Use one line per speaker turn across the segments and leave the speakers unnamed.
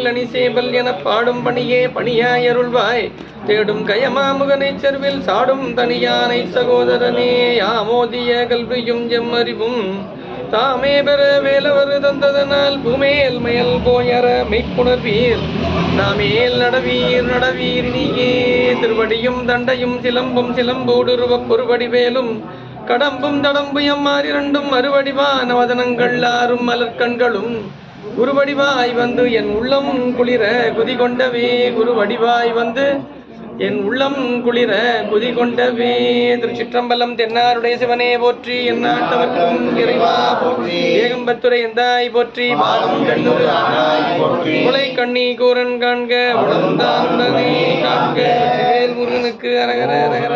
பாடல் அணிசேபல் என பாடும் பணியே பணியாய் அருள்வாய் தேடும் கயமாமுகனை செருவில் சாடும் தனியானை சகோதரனே யாமோதிய கல்வியும் எம்மறிவும் தாமே பெற வேலவர் தந்ததனால் பூமேல் மயல் போயற மெய்ப்புணர்வீர் நாமேல் நடவீர் நடவீர் நீயே திருவடியும் தண்டையும் சிலம்பும் சிலம்போடுருவப் பொறுவடி வேலும் கடம்பும் தடம்பு எம்மாறிரண்டும் மறுவடிவான வதனங்கள் ஆறும் மலர்கண்களும் குருவடிவாய் வந்து என் உள்ளம் குளிர குதி கொண்டவே குருவடிவாய் வந்து என் உள்ளம் குளிர குதி கொண்டவே. திருச்சிற்றம்பலம். தென்னாருடைய சிவனே போற்றி, எந்நாட்டவர்க்கும் இறைவா போற்றி, ஏகம்பத்துரை எந்தாய் போற்றி, பாகம் கண்ணூர் முளை கண்ணி கூரன் காண்க உடன்தான் உடனே காண்க வேல் முருகனுக்கு அரகர அரகர.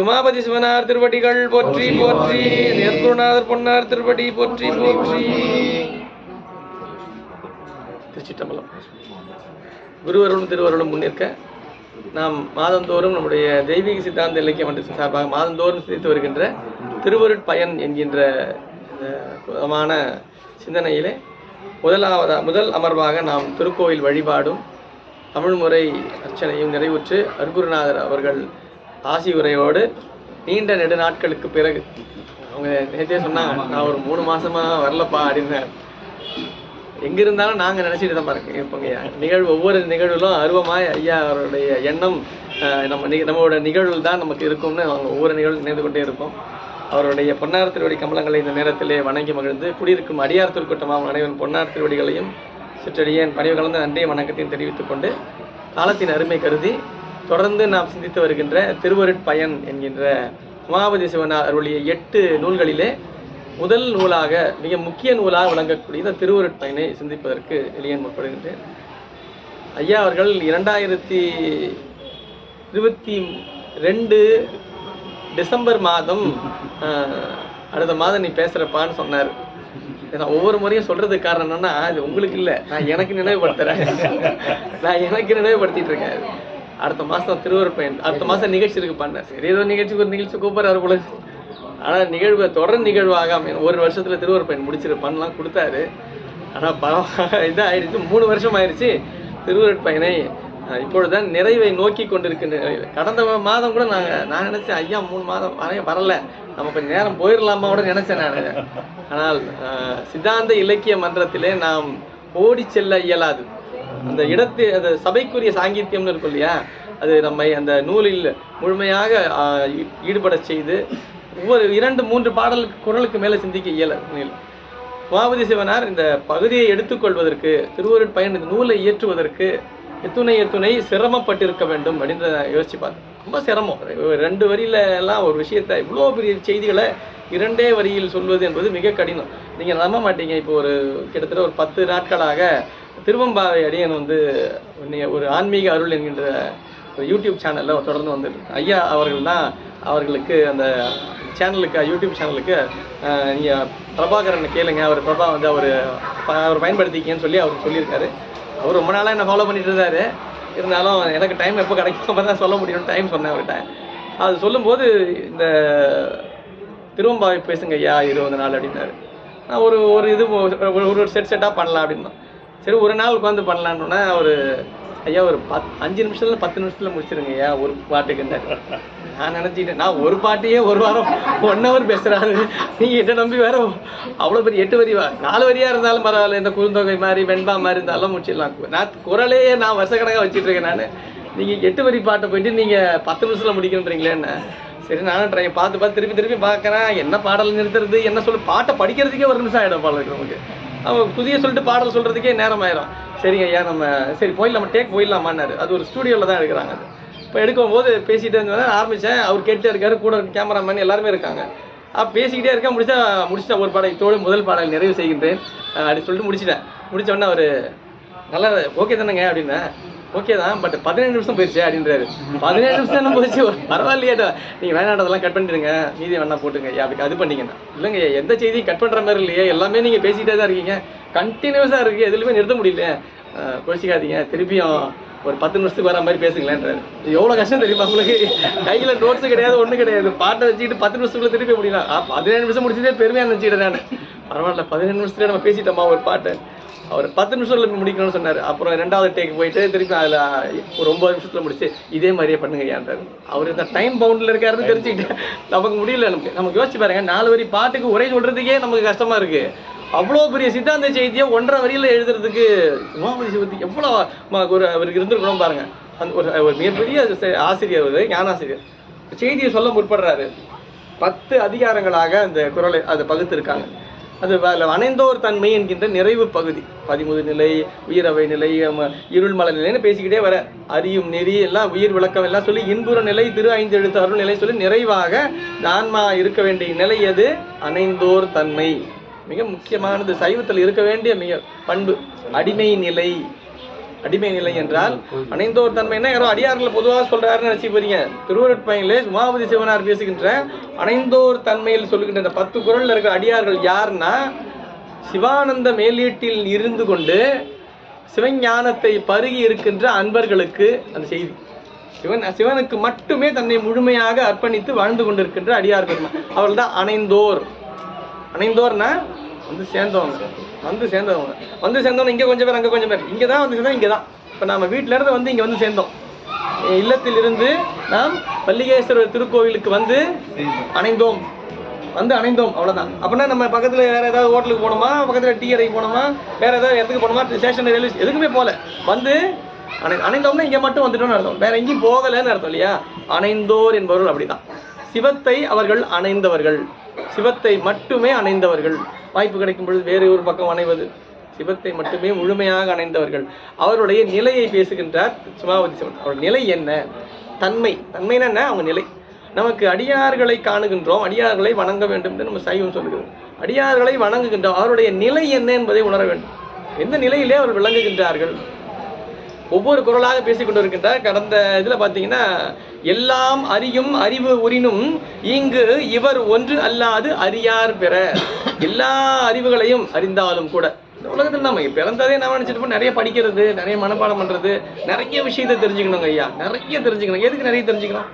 உமாபதி சிவனார் திருவடிகள் போற்றி போற்றி, நேர்குருநாதர் பொன்னார் திருவடி போற்றி போற்றி. திருச்சிற்றம்பலம். குருவருளும் திருவருளும் முன்னிற்க நாம் மாதந்தோறும் நம்முடைய தெய்வீக சித்தாந்த இலக்கிய மன்றத்தின் சார்பாக மாதந்தோறும் சிந்தித்து வருகின்ற திருவருட்பயன் என்கின்ற புதமான சிந்தனையிலே முதல் அமர்வாக நாம் திருக்கோயில் வழிபாடும் தமிழ்முறை அர்ச்சனையும் நிறைவுற்று அருகுருநாதர் அவர்கள் ஆசி உரையோடு நீண்ட நெடு நாட்களுக்கு பிறகு அவங்க நேற்றே சொன்னாங்க, நான் ஒரு 3 மாசமா வரலப்பா அப்படின்னு. எங்க இருந்தாலும் நாங்கள் நினைச்சிட்டு தான் இருப்போங்க. நிகழ்வு ஒவ்வொரு நிகழ்வுகளும் அருவமாய் ஐயா அவருடைய எண்ணம் நம்மளோட நிகழ்வு தான் நமக்கு இருக்கும்னு அவங்க ஒவ்வொரு நிகழ்வு நினைந்து கொண்டே இருப்போம். அவருடைய பொன்னார் திருவடி கமலங்களை இந்த நேரத்திலே வணங்கி மகிழ்ந்து குடியிருக்கும் அடியார் திருக்கூட்டமாக அனைவரும் பொன்னார் திருவடிகளையும் சிற்றடியேன் பணிவு கலந்த நன்றிய வணக்கத்தையும் தெரிவித்துக் கொண்டு காலத்தின் அருமை கருதி தொடர்ந்து நாம் சிந்தித்து வருகின்ற திருவருட்பயன் என்கின்ற உமாபதி சிவனார் அருளிய 8 நூல்களிலே முதல் நூலாக மிக முக்கிய நூலாக விளங்கக்கூடிய இந்த திருவருட்பயனை சிந்திப்பதற்கு எளியன் முற்படுகின்றேன். ஐயா அவர்கள் 2022 டிசம்பர் மாதம் அடுத்த மாதம் நீ பேசுகிறப்பான்னு சொன்னார். நான் ஒவ்வொரு முறையும் சொல்கிறதுக்கு காரணம் என்னன்னா, அது உங்களுக்கு இல்லை, நான் எனக்கு நினைவுபடுத்துகிறேன். நான் எனக்கு நினைவுபடுத்திட்டு இருக்கேன். அடுத்த மாதம் திருவருட்பயன், அடுத்த மாதம் நிகழ்ச்சி இருக்கு பண்ணேன். சரி, ஏதோ நிகழ்ச்சிக்கு ஒரு நிகழ்ச்சி கூப்பிட்றாரு போல. ஆனால் நிகழ்வு தொடர் நிகழ்வாக ஒரு வருஷத்தில் திருவருட்பயன் முடிச்சிருப்பான்லாம் கொடுத்தாரு. ஆனால் இதாக ஆயிடுச்சு, 3 வருஷம் ஆயிடுச்சு. திருவருட்பயனை இப்பொழுதுதான் நிறைவை நோக்கி கொண்டிருக்கின்ற. கடந்த மாதம் கூட நான் நினச்சேன், ஐயா 3 மாதம் வரல, நம்ம கொஞ்சம் நேரம் போயிடலாமா கூட நினச்சேன் நான். ஆனால் சித்தாந்த இலக்கிய மன்றத்திலே நாம் ஓடி செல்ல இயலாது. அந்த அந்த சபைக்குரிய சாங்கித்யம்னு இருக்கும் இல்லையா, அது நம்மை அந்த நூலில் முழுமையாக ஈடுபட செய்து ஒவ்வொரு 2-3 குறளுக்கு மேலே சிந்திக்க இயலாது. உமாபதி சிவனார் இந்த பகுதியை எடுத்துக்கொள்வதற்கு, திருவருட்பயன் இந்த நூலை இயற்றுவதற்கு எத்துணை சிரமப்பட்டிருக்க வேண்டும் அப்படின்ற யோசிச்சு பார்த்தேன். ரொம்ப சிரமம். 2 வரியில எல்லாம் ஒரு விஷயத்தை, இவ்வளோ பெரிய செய்திகளை 2 வரியில் சொல்வது என்பது மிக கடினம். நீங்கள் நம்ப மாட்டீங்க. இப்போ கிட்டத்தட்ட ஒரு 10 நாட்களாக திருவம்பாவை அடியன் ஒரு ஆன்மீக அருள் என்கின்ற ஒரு யூடியூப் சேனலில் தொடர்ந்து வந்துருக்கு. ஐயா அவர்கள் தான் அவர்களுக்கு அந்த சேனலுக்கு, யூடியூப் சேனலுக்கு நீங்கள் பிரபாகரனை கேளுங்க, அவர் பிரபா அவர் பயன்படுத்திக்கன்னு சொல்லி அவருக்கு சொல்லியிருக்காரு. அவர் ரொம்ப நாளாக என்ன ஃபாலோ பண்ணிட்டு இருந்தார். இருந்தாலும் எனக்கு டைம் எப்போ கிடைக்கும் தான் சொல்ல முடியும்னு டைம் சொன்னேன் அவர்கிட்ட. அது சொல்லும்போது இந்த திருவம்பாவை பேசுங்க ஐயா 20 நாள் அப்படின்னாரு. நான் ஒரு செட்டாக பண்ணலாம் அப்படின்னா, சரி ஒரு நாள் உட்காந்து பண்ணலான்னு ஒரு ஐயா ஒரு 5 நிமிஷத்துல 10 நிமிஷத்துல முடிச்சிருங்க ஐயா ஒரு பாட்டுக்குன்னு. நான் நினச்சிக்கிட்டேன், நான் ஒரு பாட்டையே ஒரு வாரம் 1 hour பேசுகிறாரு, நீங்கள் என்ன நம்பி வேற அவ்வளோ பெரிய 8 வரி 4 வரியாக இருந்தாலும் பரவாயில்ல, இந்த குறுந்தொகை மாதிரி வெண்பா மாதிரி இருந்தாலும் முடிச்சிடலாம். நான் குரலையே நான் வருஷக்கணக்காக வச்சுட்டு இருக்கேன். நான் நீங்கள் 8 வரி பாட்டை போயிட்டு நீங்கள் 10 நிமிஷத்தில் முடிக்கணுன்றீங்களேன்னு. சரி, நானும் பார்த்து திருப்பி பார்க்குறேன். என்ன பாடல் நிறுத்துறது, என்ன சொல்லு, பாட்டை படிக்கிறதுக்கே 1 நிமிஷம் ஆகிடும் பாடல் நமக்கு. அவங்க புதிய சொல்லிட்டு பாடல் சொல்கிறதுக்கே நேரம் ஆயிரும். சரிங்க ஐயா, சரி போயிடலாமா, டேக் போயிடலாமான்னாரு. அது ஒரு ஸ்டூடியோவில் தான் எடுக்கிறாங்க. அது இப்போ எடுக்கும்போது பேசிகிட்டே இருந்தேன், ஆரம்பித்தேன். அவர் கேட்டே இருக்காரு, கூட கேமராமேன் எல்லாருமே இருக்காங்க. பேசிக்கிட்டே இருக்கேன். முடிச்சிட்டேன் ஒரு பாடல். இதோடு முதல் பாடல் நிறைவு செய்கின்றேன் அப்படின்னு சொல்லிட்டு முடிச்சிட்டேன். முடித்தோடனே அவர் நல்லா ஓகே தானேங்க அப்படின்னா, ஓகே தான், பட் 17 நிமிஷம் போயிடுச்சு அப்படின்றாரு. 17 நிமிஷம் போயிடுச்சு, பரவாயில்லையா, நீங்கள் வேணாட்டதெல்லாம் கட் பண்ணிடுங்க, மீதி வேணா போட்டுங்க அப்படி அது பண்ணிங்கன்னா. இல்லைங்க, எந்த செய்தியும் கட் பண்ணுற மாதிரி இல்லையே, எல்லாமே நீங்கள் பேசிகிட்டே தான் இருக்கீங்க, கண்டினியூஸாக இருக்குது, எதுலையுமே நிறுத்த முடியல, கோச்சிக்காதீங்க, திருப்பியும் ஒரு 10 நிமிஷத்துக்கு வர மாதிரி பேசுங்களேன்றாரு. எவ்வளோ கஷ்டம் தெரியுமா உங்களுக்கு? கையில் நோட்ஸும் கிடையாது, ஒன்றும் கிடையாது, பாட்டை வச்சுக்கிட்டு 10 நிமிஷத்துக்குள்ள திருப்பி முடியலாம். 17 நிமிஷம் முடிச்சதே பெருமையாக நினச்சிக்கிட்டேன் நான். பரவாயில்ல, 17 நிமிஷத்துல நம்ம பேசிட்டோமா ஒரு பாட்டை. அவர் 10 நிமிஷத்துல முடிக்கணும்னு சொன்னார். அப்புறம் 2வது டேக் போயிட்டு திருப்பி அதில் ஒரு 9 நிமிஷத்துல முடிச்சு இதே மாதிரியே பண்ணுங்க ஏன்றாரு. அவர் இந்த டைம் பவுண்டில் இருக்காருன்னு தெரிஞ்சுக்கிட்டு நமக்கு முடியல. நமக்கு யோசிச்சு பாருங்க, 4 வரி பாட்டுக்கு உரை சொல்றதுக்கே நமக்கு கஷ்டமா இருக்கு. அவ்வளோ பெரிய சித்தாந்த செய்தியை 1.5 வரியில் எழுதுறதுக்கு உமாபதி சிவத்துக்கு எவ்வளோ அவருக்கு இருந்திருக்கணும் பாருங்க. அந்த ஒரு மிகப்பெரிய ஆசிரியர், ஞானாசிரியர் செய்தியை சொல்ல முற்படுறாரு. 10 அதிகாரங்களாக அந்த குறளை அதை பகுத்திருக்காங்க. அது அணைந்தோர் தன்மை என்கின்ற நிறைவு பகுதி 13 நிலை, உயிரவை நிலை, இருள்மல நிலைன்னு பேசிக்கிட்டே வர, அறியும் நெறி எல்லாம், உயிர் விளக்கம் எல்லாம் சொல்லி இன்புற நிலை, திரு 5 எழுத்து அருள் நிலை சொல்லி நிறைவாக ஆன்மா இருக்க வேண்டிய நிலை அது அணைந்தோர் தன்மை. மிக முக்கியமானது, சைவத்தில் இருக்க வேண்டிய மிக பண்பு அடிமை நிலை. அடிமை நிலை என்றால் அணைந்தோர் தன்மைன்னா யாரோ அடியார்கள் பொதுவாக சொல்றாருன்னு நினைச்சு போறீங்க. திருவருட்பயனிலே உமாபதி சிவனார் பேசுகின்ற அணைந்தோர் தன்மையில் சொல்லுகின்ற இந்த 10 குறள்ல இருக்கிற அடியார்கள் யாருன்னா, சிவானந்த மேலீட்டில் இருந்து கொண்டு சிவஞானத்தை பருகி இருக்கின்ற அன்பர்களுக்கு அந்த செய்தி. சிவனுக்கு மட்டுமே தன்னை முழுமையாக அர்ப்பணித்து வாழ்ந்து கொண்டிருக்கின்ற அடியார்கள் அவர்கள் தான் அணைந்தோர். அணைந்தோர்னா சேர்ந்தவங்க, சேர்ந்தவங்க இங்கே கொஞ்சம் பேர், அங்கே கொஞ்சம் பேர், இங்கே தான் சேர்ந்தோம். இங்கே தான் இப்போ நம்ம வீட்டில இருந்து இங்கே சேர்ந்தோம். இல்லத்தில் இருந்து நாம் பல்லிகேஸ்வரர் திருக்கோவிலுக்கு அணைந்தோம், அவ்வளோதான். அப்படின்னா நம்ம பக்கத்தில் வேற ஏதாவது ஹோட்டலுக்கு போனோமா, பக்கத்தில் டீ கடைக்கு போனோமா, வேற ஏதாவது இடத்துக்கு போனோமா, ஸ்டேஷன், ரயில்வே எதுக்குமே போகல, அணைந்தோம்னா இங்கே மட்டும் வந்துட்டோம்னு அர்த்தம், வேற எங்கேயும் போகலைன்னு அர்த்தம் இல்லையா? அணைந்தோர் என்பவர்கள் அப்படிதான். சிவத்தை அவர்கள் அணைந்தவர்கள், சிவத்தை மட்டுமே அணைந்தவர்கள். வாய்ப்பு கிடைக்கும் பொழுது வேறு ஒரு பக்கம் அணைவது, சிவத்தை மட்டுமே முழுமையாக அணைந்தவர்கள். அவருடைய நிலையை பேசுகின்றார் உமாபதி சிவன். அவருடைய நிலை என்ன? தன்மைன்னா என்ன? அவங்க நிலை. நமக்கு அடியார்களை காணுகின்றோம், அடியார்களை வணங்க வேண்டும் என்று நம்ம சைவம் சொல்லுகிறோம். அடியார்களை வணங்குகின்றோம், அவருடைய நிலை என்ன என்பதை உணர வேண்டும். எந்த நிலையிலே அவர் விளங்குகின்றார்கள்? ஒவ்வொரு குறளாக பேசிக் கொண்டிருக்கின்றார். கடந்த இதில் பார்த்தீங்கன்னா, எல்லாம் அறியும் அறிவு உரினும் இங்கு இவர் ஒன்று அல்லாது அறியார் பெற. எல்லா அறிவுகளையும் அறிந்தாலும் கூட இந்த உலகத்தில் நம்ம பிறந்ததே நம்ம நினைச்சிட்டு நிறைய படிக்கிறது, நிறைய மனப்பாடம் பண்றது, நிறைய விஷயத்தை தெரிஞ்சுக்கணுங்க ஐயா, நிறைய தெரிஞ்சுக்கணும். எதுக்கு நிறைய தெரிஞ்சுக்கணும்?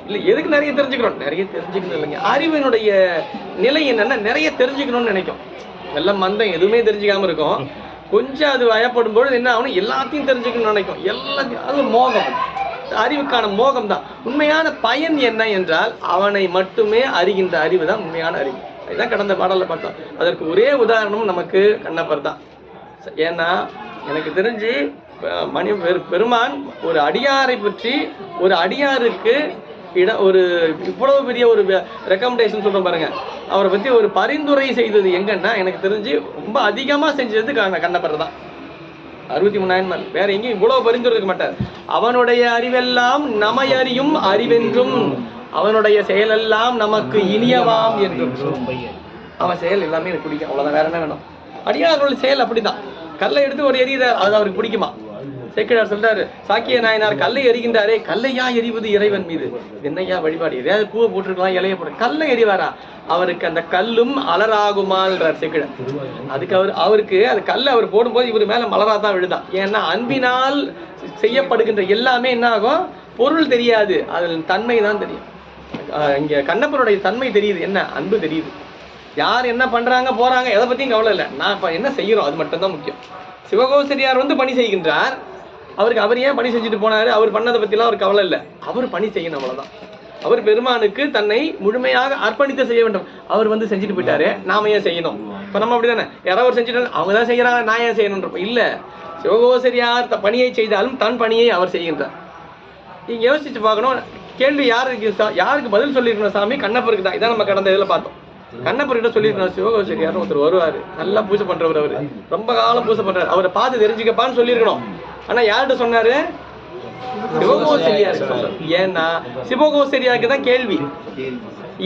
இல்லை, எதுக்கு நிறைய தெரிஞ்சுக்கிறோம்? நிறைய தெரிஞ்சுக்கணும் இல்லைங்க. அறிவினுடைய நிலை என்னன்னா, நிறைய தெரிஞ்சுக்கணும்னு நினைக்கும். எல்லாம் மந்தம், எதுவுமே தெரிஞ்சுக்காம இருக்கும். கொஞ்சம் அது வயப்படும் பொழுது என்ன ஆகணும்? எல்லாத்தையும் தெரிஞ்சுக்கணும்னு நினைக்கும். எல்லாத்தையும், அது மோகம், அறிவுக்கான மோகம் தான். உண்மையான பயன் என்ன என்றால், அவனை மட்டுமே அறிகின்ற அறிவு தான் உண்மையான அறிவு. அதுதான் கடந்த பாடல்ல பார்த்தோம். அதற்கு ஒரே உதாரணம் நமக்கு கண்ணப்பர் தான். ஏன்னா எனக்கு தெரிஞ்சு பெருமான் ஒரு அடியாரை பற்றி, ஒரு அடியாருக்கு ஒரு இவ்வளவு பெரிய ஒரு ரெக்கமெண்டேஷன் சொல்றோம் பாருங்க, அவரை பத்தி ஒரு பரிந்துரை செய்தது எங்கன்னா, எனக்கு தெரிஞ்சு ரொம்ப அதிகமா செஞ்சது கண்ணப்பர் தான். 63,000 மேல் வேற எங்கேயும் இவ்வளவு பரிந்துரை இருக்க மாட்டார். அவனுடைய அறிவெல்லாம் நமையறியும் அறிவென்றும், அவனுடைய செயலெல்லாம் நமக்கு இனியவாம் என்றும். அவன் செயல் எல்லாமே எனக்கு பிடிக்கும், அவ்வளவுதான், வேற என்ன வேணும்? அடியார்களுடைய செயல் அப்படிதான். கல்லை எடுத்து ஒரு எரிகிறார், அது அவருக்கு பிடிக்குமா? சேக்கிழார் சொல்றாரு, சாக்கிய நாயனார் கல்லை எரிகின்றாரே, கல்லையா எரிவது இறைவன் மீது, என்னையா வழிபாடு? எதையாவது பூவை போட்டுருக்கலாம், இலைய போட்டு கல்லை எரிவாரா? அவருக்கு அந்த கல்லும் அலராகுமாள்றார் சேக்கிழார். அதுக்கு அவருக்கு அந்த கல்லை அவர் போடும்போது இவர் மேல மலராதான் விழுதான். ஏன்னா அன்பினால் செய்யப்படுகின்ற எல்லாமே என்ன ஆகும்? பொருள் தெரியாது, அதில் தன்மை தான் தெரியும். இங்க கண்ணப்பருடைய தன்மை தெரியுது, என்ன அன்பு தெரியுது. யார் என்ன பண்றாங்க போறாங்க எதை பத்தியும் கவலை இல்லை, நான் இப்ப என்ன செய்யறோம் அது மட்டும் தான் முக்கியம். சிவகோசரியார் பணி செய்கின்றார், அவருக்கு அவர் ஏன் பணி செஞ்சுட்டு போனாரு, அவர் பண்ணதை பத்திலாம் அவருக்கு கவலை இல்லை, அவர் பணி செய்யணும், அவ்வளவுதான். அவர் பெருமானுக்கு தன்னை முழுமையாக அர்ப்பணித்து செய்ய வேண்டும். அவர் செஞ்சுட்டு போயிட்டாரு, நாம ஏன் செய்யணும்? இப்ப நம்ம அப்படிதானே, யாராவது செஞ்சுட்டு அவங்க தான் செய்யறாங்க, நான் ஏன் செய்யணும்? இல்ல, சிவகோசரியார் பணியை செய்தாலும் தன் பணியை அவர் செய்கின்றார். நீங்க யோசிச்சு பார்க்கணும். கேள்வி யாருக்கு பதில் சொல்லியிருக்கணும்? சாமி கண்ணப்பருக்கு தான். இதான் நம்ம கடந்த இதில் பார்த்தோம். கண்ணப்பர்கிட்ட சொல்லியிருக்கணும், சிவகோசரியார் ஒருத்தர் வருவாரு, நல்லா பூஜை பண்றவர், அவரு ரொம்ப காலம் பூஜை பண்றாரு, அவரை பார்த்து தெரிஞ்சுக்கப்பான்னு சொல்லியிருக்கணும். ஆனா யார்கிட்ட சொன்னாரு? சிவகோசரியார். ஏன்னா சிவகோசரியாருக்கு தான் கேள்வி,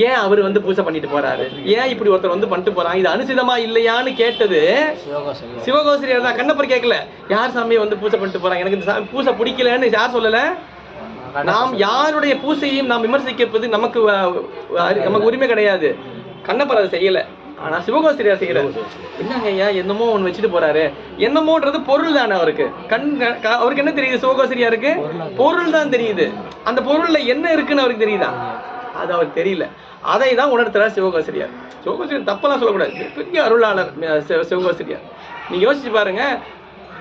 ஏன் அவர் பூஜை பண்ணிட்டு போறாரு, ஏன் இப்படி ஒருத்தர் பண்ணிட்டு போறாங்க, இது அனுசிதமா இல்லையான்னு கேட்டது சிவகோசரியார் தான். கண்ணப்பர் கேட்கல, யார் சாமியை பூஜை பண்ணிட்டு போறாங்க, எனக்கு இந்த பூஜை பிடிக்கலன்னு யார் சொல்லல. நாம் யாருடைய பூசையையும் நாம் விமர்சிக்கப்பது நமக்கு உரிமை கிடையாது. கண்ணப்பர் அதை செய்யல, ஆனா சிவகோசரியார் செய்யறாரு. என்னங்க ஐயா, என்னமோ ஒண்ணு வச்சுட்டு போறாரு, என்னமோன்றது பொருள் தானே அவருக்கு. அவருக்கு என்ன தெரியுது? சிவகோசரியாருக்கு பொருள் தான் தெரியுது. அந்த பொருள்ல என்ன இருக்குன்னு அவருக்கு தெரியுதா? அது அவருக்கு தெரியல. அதை தான் உணர்த்துறார் சிவகோசரியார். சிவகோசரியார் தப்பெல்லாம் சொல்லக்கூடாது, பெரிய அருளாளர் சிவகோசரியார். நீங்க யோசிச்சு பாருங்க,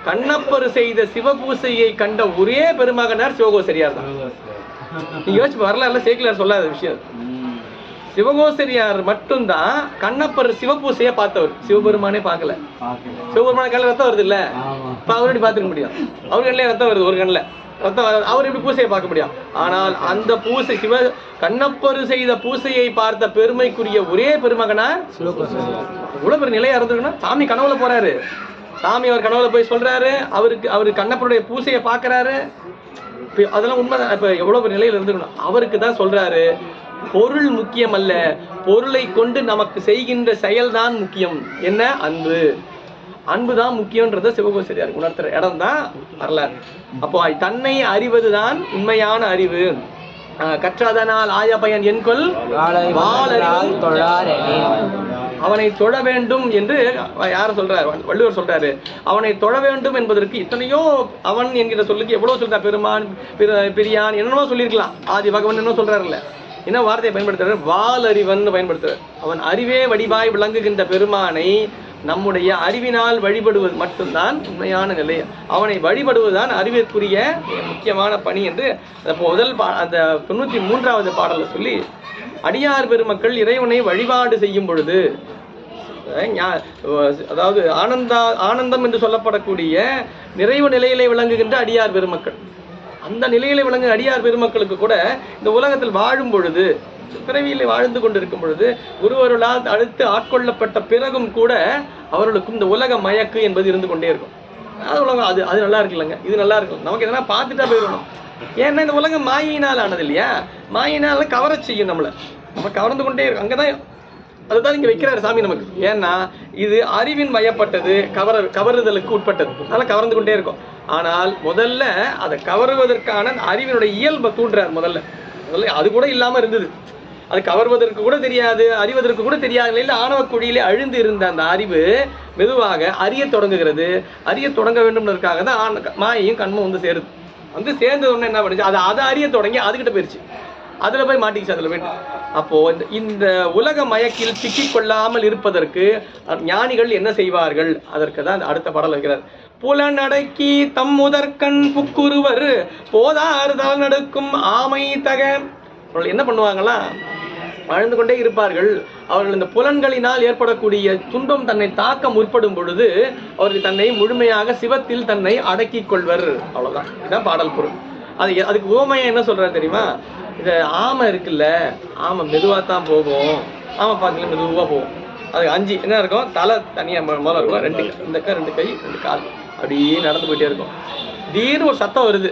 கண்ணப்பர் செய்த சிவபூசையை கண்ட ஒரே பெருமகனார் சிவகோசரியார் தான். நீங்க யோசிச்சு வரலாறுல சேக்கிலார் சொல்லாத விஷயம். சிவகோசரியார் மட்டும்தான் கண்ணப்பர் சிவபூசையை பார்த்தவர், சிவபெருமானே பார்க்கல. சிவபெருமான கண்ணில் ரத்தம் வருது இல்ல, இப்ப அவர் எப்படி பார்த்துக்க முடியும்? அவர் கண்ணிலே ரத்தம் வருது, ஒரு கண்ணில் ரத்தம், அவர் எப்படி பூசையை பார்க்க முடியும்? ஆனால் அந்த பூசை கண்ணப்பர் செய்த பூசையை பார்த்த பெருமைக்குரிய ஒரே பெருமகனார் இவ்வளவு பெரிய நிலையா இருந்திருக்குன்னா, சாமி கனவுல போறாரு, சாமி அவர் கனவுல போய் சொல்றாரு, அவரு கண்ணப்பருடைய பூசையை பார்க்கறாரு, அதெல்லாம் உண்மை. இப்ப எவ்வளவு பெரிய நிலையில இருந்திருக்கணும். அவருக்கு தான் சொல்றாரு, பொருள் முக்கியம் அல்ல, பொருளை கொண்டு நமக்கு செய்கின்ற செயல்தான் முக்கியம். என்ன? அன்பு. அன்புதான் முக்கியன்றத சிவகோசரியார் உணர்த்துற இடம் தான் வரலாறு. அப்போ தன்னை அறிவதுதான் உண்மையான அறிவு. கற்றதனால் ஆய பயன் என்கொள் அவனை தொழ வேண்டும் என்று யார சொல்றாரு? வள்ளுவர் சொல்றாரு. அவனை தொழ வேண்டும் என்பதற்கு இத்தனையோ அவன் என்கிற சொல்லுக்கு எவ்வளவு சொல்றார்? பெருமான், பிரியான், என்னென்னமோ சொல்லியிருக்கலாம். ஆதி பகவன் என்ன சொல்றாருல்ல, என்ன வார்த்தையை பயன்படுத்துறாரு? வாலறிவன் பயன்படுத்துறார். அவன் அறிவே வடிவாய் விளங்குகின்ற பெருமானை நம்முடைய அறிவினால் வழிபடுவது மட்டும்தான் உண்மையான நிலை. அவனை வழிபடுவதுதான் அறிவிற்குரிய முக்கியமான பணி என்று முதல் அந்த 93வது பாடலை சொல்லி, அடியார் பெருமக்கள் இறைவனை வழிபாடு செய்யும் பொழுது, அதாவது ஆனந்தம் என்று சொல்லப்படக்கூடிய நிறைவு நிலையிலே விளங்குகின்ற அடியார் பெருமக்கள், அந்த நிலையில விளங்கு அடியார் பெருமக்களுக்கு கூட இந்த உலகத்தில் வாழும் பொழுது, பிறவியில் வாழ்ந்து கொண்டிருக்கும் பொழுது, ஒருவர்களால் அடுத்து ஆட்கொள்ளப்பட்ட பிறகும் கூட அவர்களுக்கும் இந்த உலக மயக்கு என்பது இருந்து கொண்டே இருக்கும். அது உலகம், அது நல்லா இருக்குல்லங்க, இது நல்லா இருக்கும், நமக்கு எதனா பார்த்துட்டா போயிடணும். ஏன்னா இந்த உலகம் மாயினால் ஆனது இல்லையா? மாயினால கவர செய்யும், நம்ம கவர்ந்து கொண்டே இருக்கும். அங்கதான் அதுதான் இங்க வைக்கிறாரு சாமி நமக்கு. ஏன்னா இது அறிவின் வயப்பட்டது, கவருதலுக்கு உட்பட்டது, அதனால கவர்ந்து கொண்டே இருக்கும். ஆனால் முதல்ல அதை கவருவதற்கான அறிவினுடைய இயல்பை தூண்டுறார். முதல்ல அது கூட இல்லாம இருந்தது, அது கவர்வதற்கு கூட தெரியாது, அறிவதற்கு கூட தெரியாது நிலையில் ஆணவ குழியிலே அழிந்து இருந்த அந்த அறிவு மெதுவாக அறிய தொடங்குகிறது. அறிய தொடங்க வேண்டும்ன்றதுக்காக தான் மாயையும் கண்மும் வந்து சேருது. வந்து சேர்ந்தது ஒன்று என்ன பண்ணுச்சு, அதை அறிய தொடங்கி அதுகிட்ட போயிடுச்சு, அதுல போய் மாட்டிக்கிச்சு, அதுல போயிட்டு. அப்போ இந்த உலக மயக்கில் சிக்கிக் கொள்ளாமல் இருப்பதற்கு ஞானிகள் என்ன செய்வார்கள்? அதற்கு தான் அடுத்த பாடல் வைக்கிறார். புலனடக்கி தம் முதற்கண் புக்குருவர் போதாறு தல் நடக்கும் ஆமை தக. அவர்கள் என்ன பண்ணுவாங்களா? வாழ்ந்து கொண்டே இருப்பார்கள். அவர்கள் இந்த புலன்களினால் ஏற்படக்கூடிய துன்பம் தன்னை தாக்க முற்படும் பொழுது அவர்கள் தன்னை முழுமையாக சிவத்தில் தன்னை அடக்கி கொள்வர். அவ்வளவுதான், இதுதான் பாடல் பொருள். அதுக்கு உவமையா என்ன சொல்றாரு தெரியுமா? இது ஆமை இருக்குல்ல, ஆமை மெதுவா தான் போகும், ஆமை பார்க்கல மெதுவா போகும். அது 5 என்ன இருக்கும்? தலை தனியா முதல்ல இருக்கும், 2 இந்த கை 2 கை 2 கால், அப்படியே நடந்து போயிட்டே இருக்கும். திடீர்னு ஒரு சத்தம் வருது,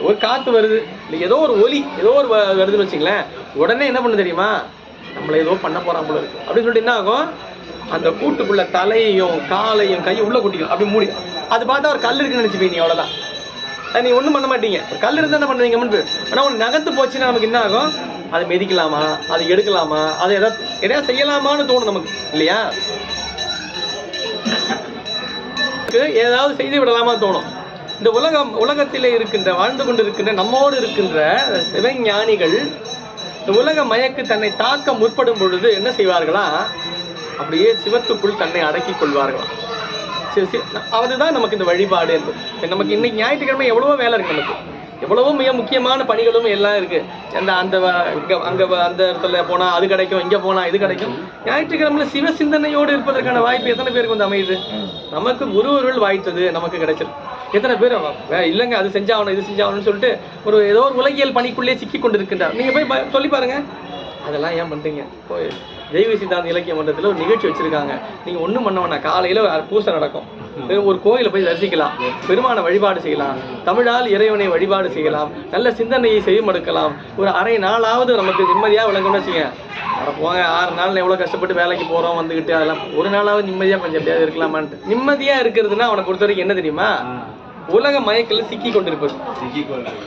ஒரு காத்து வருது, இல்லை ஏதோ ஒரு ஒலி, ஏதோ ஒரு வருதுன்னு வச்சுங்களேன். உடனே என்ன பண்ணு தெரியுமா? நம்மளை ஏதோ பண்ண போறான் போல இருக்கு அப்படின்னு சொல்லிட்டு என்ன ஆகும்? அந்த கூட்டுக்குள்ள தலையையும் காலையும் கையும் உள்ள கூட்டிக்கும், அப்படி மூடி. அது பார்த்தா ஒரு கல் இருக்குன்னு நினைச்சுப்பீங்க, நீ அவ்வளவுதான், நீ ஒன்றும் பண்ண மாட்டீங்க. ஒரு கல் இருந்தா என்ன பண்ணுவீங்க? ஆனால் ஒன்று நகர்ந்து போச்சுன்னா நமக்கு என்ன ஆகும்? அதை மிதிக்கலாமா, அதை எடுக்கலாமா, அதை எதாவது செய்யலாமான்னு தோணும் நமக்கு, இல்லையா? ஏதாவது செய்து விடலாமா தோணும். இந்த உலகத்திலே இருக்கின்ற, வாழ்ந்து கொண்டு இருக்கின்ற, நம்மோடு இருக்கின்ற சிவஞானிகள் இந்த உலக மயக்கு தன்னை தாக்க முற்படும் பொழுது என்ன செய்வார்களா? அப்படியே சிவத்துக்குள் தன்னை அடக்கி கொள்வார்களாம். அதுதான் நமக்கு இந்த வழிபாடு என்பது. நமக்கு இன்னைக்கு ஞாயிற்றுக்கிழமை எவ்வளவோ வேலை இருக்கு, நமக்கு எவ்வளவோ மிக முக்கியமான பணிகளும் எல்லாம் இருக்கு. அங்க அந்த இடத்துல போனா அது கிடைக்கும், இங்க போனா இது கிடைக்கும். ஞாயிற்றுக்கிழமையில சிவ சிந்தனையோடு இருப்பதற்கான வாய்ப்பு எத்தனை பேருக்கு வந்து அமையுது? நமக்கு ஒருவர்கள் வாய்த்தது நமக்கு கிடைச்சிருக்கு. எத்தனை பேர் இல்லைங்க அது செஞ்சாகணும் இது செஞ்சாகணும்னு சொல்லிட்டு ஏதோ ஒரு உலகியல் பணிக்குள்ளே சிக்கி கொண்டு இருக்கின்றார். நீங்க போய் சொல்லி பாருங்க, அதெல்லாம் ஏன் பண்றீங்க? போய் தெய்வ சித்தாந்த இலக்கிய மன்றத்தில் ஒரு நிகழ்ச்சி வச்சிருக்காங்க. நீங்க ஒன்றும் பண்ண வேணாம், காலையில பூசை நடக்கும், ஒரு கோயிலை போய் தரிசிக்கலாம், பெருமான வழிபாடு செய்யலாம், தமிழால் இறைவனை வழிபாடு செய்யலாம், நல்ல சிந்தனையை செய்யமடுக்கலாம். ஒரு அரை நாளாவது நமக்கு நிம்மதியாக விளங்கணும்னு வச்சுங்க. போங்க 6 நாள் எவ்வளோ கஷ்டப்பட்டு வேலைக்கு போகிறோம் வந்துக்கிட்டு, அதெல்லாம் ஒரு நாளாவது நிம்மதியாக கொஞ்சம் எப்படியாவது இருக்கலாமான்ட்டு. நிம்மதியாக இருக்கிறதுனா அவனை பொறுத்த வரைக்கும் என்ன தெரியுமா? உலக மயக்கில் சிக்கி கொண்டிருப்பது.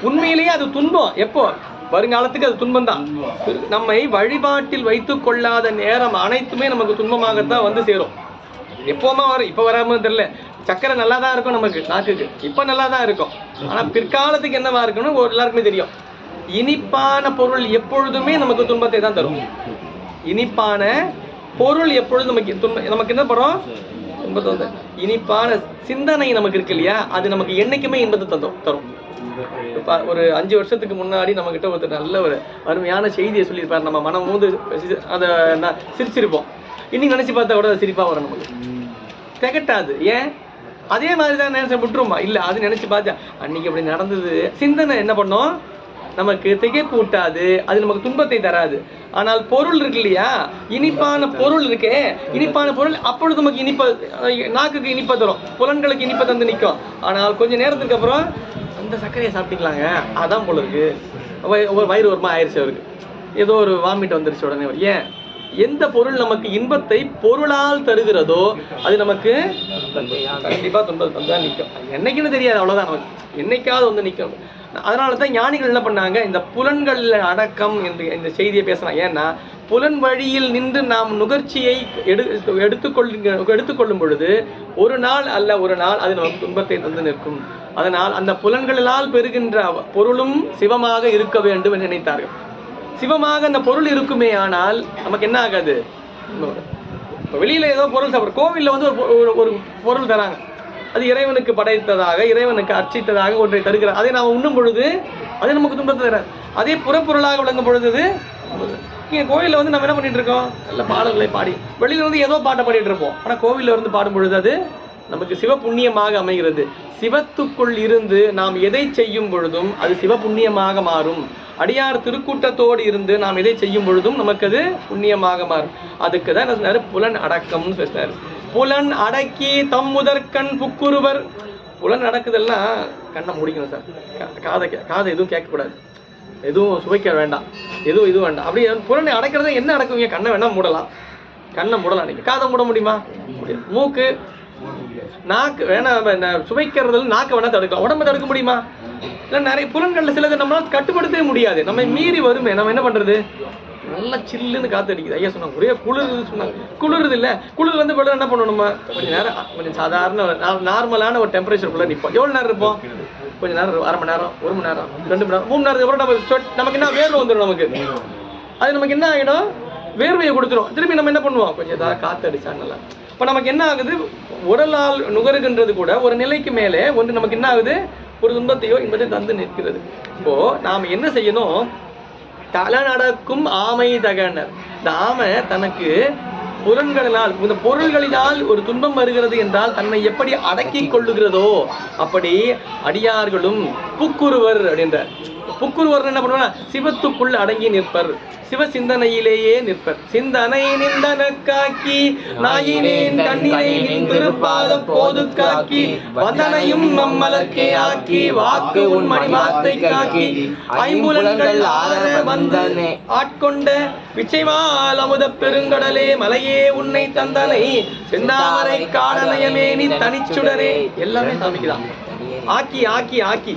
உண்மையிலேயே அது துன்பம். எப்போ? வருங்காலத்துக்கு அது துன்பம் தான். நம்மை வழிபாட்டில் வைத்துக் கொள்ளாத நேரம் அனைத்துமே நமக்கு துன்பமாகத்தான் வந்து சேரும். எப்போமா வரும், இப்போ வராம தெரியல. சக்கரை நல்லா தான் இருக்கும் நமக்கு நாக்குக்கு, இப்போ நல்லா தான் இருக்கும். ஆனால் பிற்காலத்துக்கு என்னவா இருக்குன்னு எல்லாருக்குமே தெரியும். இனிப்பான பொருள் எப்பொழுதுமே நமக்கு துன்பத்தை தான் தரும். இனிப்பான பொருள் எப்பொழுதும் நமக்கு என்ன படும்? துன்பத்தை வந்து இனிப்பான சிந்தனை நமக்கு இருக்கு இல்லையா, அது நமக்கு என்னைக்குமே இன்பத்தை தரும். ஒரு 5 வருஷத்துக்கு முன்னாடி நம்ம கிட்ட ஒருத்தர் நல்ல ஒரு அருமையான செய்தியை சொல்லியிருப்பாரு. நம்ம மனம் மூந்து அதை சிரிச்சிருப்போம். இன்னைக்கு நினைச்சு பார்த்தா கூட சிரிப்பா வரும், நமக்கு திகட்டாது. ஏன்? அதே மாதிரி தான் நினைச்ச விட்டுருமா? இல்ல, அது நினைச்சு பார்த்தா அன்னைக்கு அப்படி நடந்தது. சிந்தனை என்ன பண்ணும்? நமக்கு திகைப்பு ஊட்டாது, அது நமக்கு துன்பத்தை தராது. ஆனால் பொருள் இருக்கு இல்லையா, இனிப்பான பொருள் இருக்கே, இனிப்பான பொருள் அப்பொழுது நமக்கு இனிப்ப, நாக்குக்கு இனிப்ப தரும், புலன்களுக்கு இனிப்ப தந்து நிற்கும். ஆனால் கொஞ்ச நேரத்துக்கு அப்புறம் அந்த சர்க்கரையை சாப்பிட்டுக்கலாங்க, அதான் போல இருக்கு, வயிறு ஒருமா ஆயிடுச்சு அவருக்கு, ஏதோ ஒரு வாமிட் வந்துருச்சு உடனே. ஏன்? எந்த பொருள் நமக்கு இன்பத்தை பொருளால் தருகிறதோ அது நமக்கு கண்டிப்பா துன்பத்தை தந்துதான் நிற்கும். என்னைக்குன்னு தெரியாது, அவ்வளவுதான், நமக்கு என்னைக்காவது வந்து நிற்கும். அதனால தான் ஞானிகள் என்ன பண்ணாங்க, இந்த புலன்கள் அடக்கம் என்று இந்த செய்தியை பேசுறாங்க. ஏன்னா புலன் வழியில் நின்று நாம் நுகர்ச்சியை எடுத்துக்கொள்ளும் பொழுது ஒரு நாள் அல்ல ஒரு நாள் அது நமக்கு துன்பத்தை தந்து நிற்கும். அதனால் அந்த புலன்களால் பெறுகின்ற பொருளும் சிவமாக இருக்க வேண்டும் என்று நினைத்தார்கள். சிவமாக அந்த பொருள் இருக்குமே ஆனால் நமக்கு என்ன ஆகாது? வெளியில ஏதோ பொருள் சாப்பிட்ற, கோவில்ல வந்து ஒரு பொருள் தராங்க, அது இறைவனுக்கு படைத்ததாக, இறைவனுக்கு அர்ச்சித்ததாக ஒன்றை தருகிறார். அதை நாம் உண்ணும் பொழுது அது நமக்கு துன்பத்தை தராது. அதே புறப்பொருளாக விளங்கும் பொழுது இங்கே கோவிலில் வந்து நம்ம என்ன பண்ணிட்டு இருக்கோம்? நல்ல பாடல்களை பாடி, வெளியில வந்து ஏதோ பாட்டை பாடிட்டு இருப்போம். ஆனால் கோவிலில் இருந்து பாடும் பொழுது அது நமக்கு சிவ புண்ணியமாக அமைகிறது. சிவத்துக்குள் இருந்து நாம் எதை செய்யும் பொழுதும் அது சிவ புண்ணியமாக மாறும். அடியார் திருக்கூட்டத்தோடு இருந்து நாம் எதை செய்யும் பொழுதும் நமக்கு அது புண்ணியமாக மாறும். அதுக்கு தான் என்ன சொன்னாரு? புலன் அடக்கம்னு பேசினாரு. புலன் அடக்கி தம் முதற்கண் புக்குருவர். புலன் அடக்குதெல்லாம் கண்ணை முடிக்கணும் சார், காதை எதுவும் கேட்கக்கூடாது, எதுவும் சுவைக்க வேண்டாம், எதுவும் வேண்டாம். அப்படி புலனை அடக்கிறத என்ன அடக்குவீங்க? கண்ணை வேணா மூடலாம், கண்ணை மூடலாம். நீங்க காதை மூட முடியுமா? முடியாது. மூக்கு, நாக்கு வேணா, சுவைக்கிறதுல நாக்கு வேணா தடுக்கலாம், உடம்பை தடுக்க முடியுமா? இல்லை, நிறைய புலன்கள்ல சிலது நம்மளால கட்டுப்படுத்தவே முடியாது, நம்ம மீறி வருமே. நம்ம என்ன பண்றது? நல்லா சில்லுன்னு காத்து அடிக்குது. ஐயா சொன்னாங்க ஒரே குளிர்னு சொன்னாங்க. குளிர்றது இல்லை, குளிர் வந்து என்ன பண்ணணுமா? கொஞ்சம் நேரம், கொஞ்சம் சாதாரண நார்மலான ஒரு டெம்பரேச்சருக்குள்ள நிற்போம். எவ்வளோ நேரம் இருப்போம்? கொஞ்சம் நேரம், அரை மணி நேரம், 1 மணி நேரம், 2 மணி நேரம், 3 நேரத்துக்கு அப்புறம் நமக்கு என்ன வேர்வை வந்துடும். நமக்கு அது நமக்கு என்ன ஆகிடும்? வேர்வையை கொடுத்துரும். திருப்பி நம்ம என்ன பண்ணுவோம்? கொஞ்சம் ஏதாவது காத்து அடிச்சா நல்லா. இப்போ நமக்கு என்ன ஆகுது? உடலால் நுகருகின்றது கூட ஒரு நிலைக்கு மேலே ஒன்று நமக்கு என்ன ஆகுது? ஒரு துன்பத்தையோ இன்பத்தை தந்து நிற்கிறது. இப்போ நாம் என்ன செய்யணும்? தல நடக்கும் ஆமை தகனர். இந்த ஆமை தனக்கு புலன்களினால், இந்த பொருள்களினால் ஒரு துன்பம் வருகிறது என்றால் தன்னை எப்படி அடக்கி கொள்ளுகிறதோ அப்படி அடியார்களும் புக்குருவர் அப்படின்ற. புக்குருவர் என்ன பண்ணுவாங்க? சிவத்துக்குள் அடங்கி நிற்பர், சிவ சிந்தனையிலேயே நிற்பர். சிந்தனை நிந்தன காக்கி நாயினேன் கண்ணினை நின்றிருப்பாதம் போது காக்கி வந்தனையும் நம்மலக்கே ஆக்கி வாக்கு உன் மணிமாத்தை காக்கி ஐம்புலன்கள் ஆதர வந்தனே ஆட்கொண்ட விச்சைமால் அமுத பெருங்கடலே மலையே உன்னை தந்தனை செந்தாமரை காடனயமே நீ தனிச்சுடரே. எல்லாமே காமிக்கலாம். ஆக்கி ஆக்கி ஆக்கி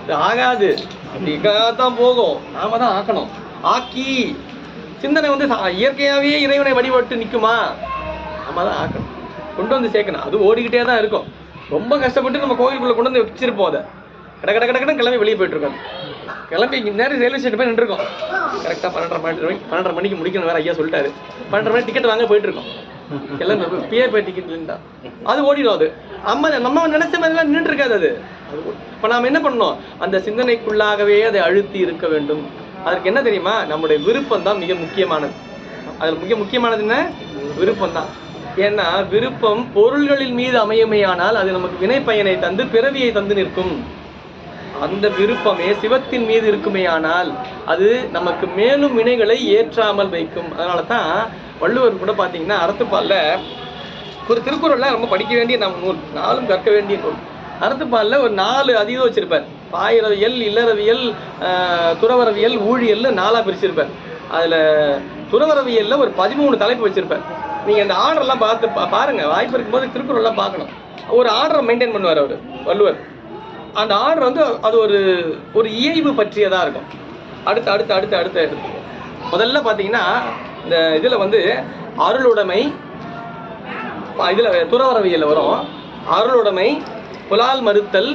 இது ஆகாது, அப்படிதான் போகும், நாம தான் ஆக்கணும். ஆக்கி சிந்தனை வந்து இயற்கையாகவே இறைவனை வழிபட்டு நிற்குமா? நம்ம தான் ஆக்கணும், கொண்டு வந்து சேர்க்கணும். அது ஓடிக்கிட்டே தான் இருக்கும். ரொம்ப கஷ்டப்பட்டு நம்ம கோயிலுக்குள்ள கொண்டு வந்து வச்சிருப்போம். அதை கடை கிளம்பி வெளியே போயிட்டு இருக்கோம். கிளம்பி நேரம் ரயில்வே ஸ்டேஷன் போய் நின்றுருக்கோம். கரெக்டாக 12:30 மணிக்கு முடிக்கணும் வேற, ஐயா சொல்லிட்டாரு. 12:30 மணி டிக்கெட் வாங்க போயிட்டு இருக்கோம். எல்லாம் பிஏபி டிக்கெட் இல்லைண்டா அது ஓடிடும். அது நம்ம நினைச்ச மாதிரிலாம் நின்றுட்டு இருக்காது. அது இப்போ நாம் என்ன பண்ணணும்? அந்த சிந்தனைக்குள்ளாகவே அதை அழுத்தி இருக்க வேண்டும். அதற்கு என்ன தெரியுமா? நம்முடைய விருப்பம் தான் மிக முக்கியமானது. அதில் மிக முக்கியமானது என்ன? விருப்பம் தான். ஏன்னா விருப்பம் பொருள்களின் மீது அமையுமையானால் அது நமக்கு வினை பயனை தந்து பிறவியை தந்து நிற்கும். அந்த விருப்பமே சிவத்தின் மீது இருக்குமேயானால் அது நமக்கு மேலும் வினைகளை ஏற்றாமல் வைக்கும். அதனால தான் வள்ளுவர் கூட பார்த்தீங்கன்னா அறத்துப்பாலில் ஒரு திருக்குறள்லாம் ரொம்ப படிக்க வேண்டிய நூல், நாளும் கற்க வேண்டிய நூல். அறத்துப்பாலில் ஒரு 4 அதீதம் வச்சிருப்பார். பாயிரவியல், இல்லறவியல், துறவரவியல், ஊழியல்னு 4ஆக பிரிச்சிருப்பார். அதில் துறவரவியலில் ஒரு 13 தலைப்பு வச்சிருப்பார். நீங்கள் அந்த ஆர்டர்லாம் பார்த்து பாருங்கள், வாய்ப்பு இருக்கும்போது திருக்குறள்லாம் பார்க்கணும். ஒரு ஆர்டரை மெயின்டைன் பண்ணுவார் அவர் வள்ளுவர். அந்த ஆர்டர் வந்து அது ஒரு இயைபு பற்றியதாக இருக்கும். அடுத்து முதல்ல பார்த்தீங்கன்னா இந்த இதில் வந்து அருளுடைமை, இதில் துறவரவியலில் வரும் அருளுடைமை, புலால் மறுத்தல்.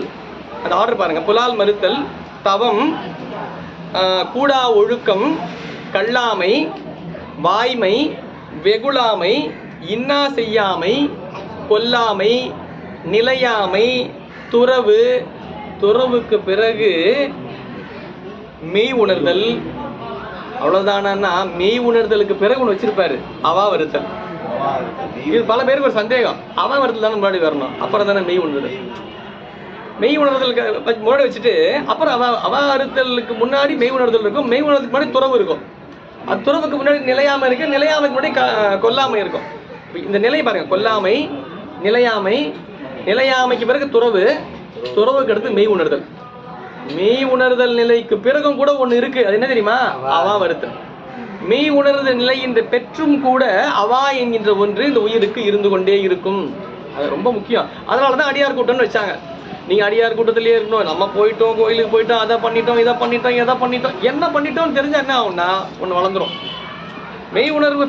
அந்த ஆர்டர் பாருங்கள். புலால் மறுத்தல், தவம், கூடா ஒழுக்கம், கல்லாமை, வாய்மை, வெகுளாமை, இன்னா செய்யாமை, கொல்லாமை, நிலையாமை, துறவு, துறவுக்கு பிறகு மெய் உணர்தல். அவ்வளவுதானா? மெய் உணர்தலுக்கு பிறகு ஒன்று வச்சிருப்பாரு, அவா வருத்தல். இது பல பேருக்கு ஒரு சந்தேகம், அவா வருத்தல் தானே முன்னாடி வரணும், அப்புறம் தானே மெய் உணர்தல். மெய் உணர்தலுக்கு முன்னாடி வச்சுட்டு அப்புறம் அவா வருத்தலுக்கு முன்னாடி மெய் உணர்தல் இருக்கும், மெய் உணர்தலுக்கு முன்னாடி துறவு இருக்கும், அது துறவுக்கு முன்னாடி நிலையாமை இருக்கு, நிலையாமைக்கு முன்னாடி கொல்லாமை இருக்கும். இந்த நிலை பாருங்க, கொல்லாமை, நிலையாமை, நிலையாமைக்கு பிறகு துறவு, துறவுக்கு அடுத்து மெய் உணர்தல். மெய் உணர்தல் நிலைக்கு பிறகும் கூட ஒண்ணு இருக்கு, அது என்ன தெரியுமா? அவா வருத்தல். மெய் உணர்தல் நிலை என்று பெற்றும் கூட அவா என்கின்ற ஒன்று இந்த உயிருக்கு இருந்து கொண்டே இருக்கும். அது ரொம்ப முக்கியம். அதனாலதான் அடியார் கூட்டம்னு வச்சாங்க. நீங்க அடியார் கூட்டத்திலேயே இருக்கணும். நம்ம போயிட்டோம், கோயிலுக்கு போயிட்டோம், அதை பண்ணிட்டோம், இதை பண்ணிட்டோம், எதை பண்ணிட்டோம், என்ன பண்ணிட்டோம்னு தெரிஞ்சா என்ன ஆகும்னா ஒண்ணு வளர்ந்துரும். மெய் உணர்வு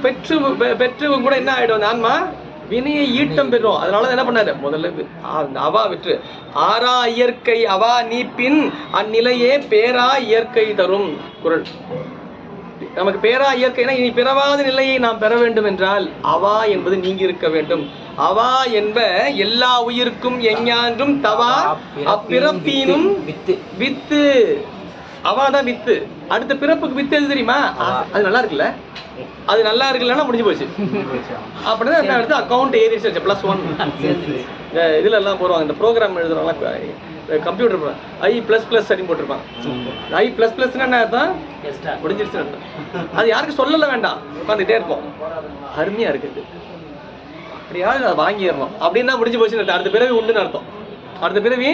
பெற்று கூட என்ன ஆயிடும்? ஆன்மா வினையை ஈட்டம் பெறும். அதனால என்ன பண்ணாரு? முதல்ல அவா விற்று ஆறா இயற்கை அவா நீப்பின் அந்நிலையே பேரா இயற்கை தரும் குறள். நமக்கு பேரா இயற்கைனா இனி பிறவாத நிலையை நாம் பெற வேண்டும் என்றால் அவா என்பது நீங்கி இருக்க வேண்டும். அவா என்ப எல்லா உயிருக்கும் எஞ்ஞான்றும் தவா அப்பிறப்பீனும் வித்து. அவாதான் வித்து. அடுத்த பிறப்புக்கு வித்து எது தெரியுமா? அது நல்லா இருக்குல்ல, அது நல்லா இருக்குல்லன்னா முடிஞ்சு போச்சு. அப்படின்னா என்ன எடுத்து அக்கௌண்ட் ஏறிச்சு +1. இதுல எல்லாம் போடுவாங்க, இந்த ப்ரோக்ராம் எழுதுறவங்க கம்ப்யூட்டர் I++ அப்படின்னு போட்டிருப்பாங்க. I++ன்னா என்ன அர்த்தம்? முடிஞ்சிருச்சு. அது யாருக்கு சொல்லல வேண்டாம், உட்காந்துட்டே இருப்போம். அருமையா இருக்குது, அப்படியாவது அதை வாங்கிடணும் அப்படின்னா முடிஞ்சு போச்சுன்னு. அடுத்த பிறவி உண்டுன்னு அர்த்தம். அடுத்த பிறவி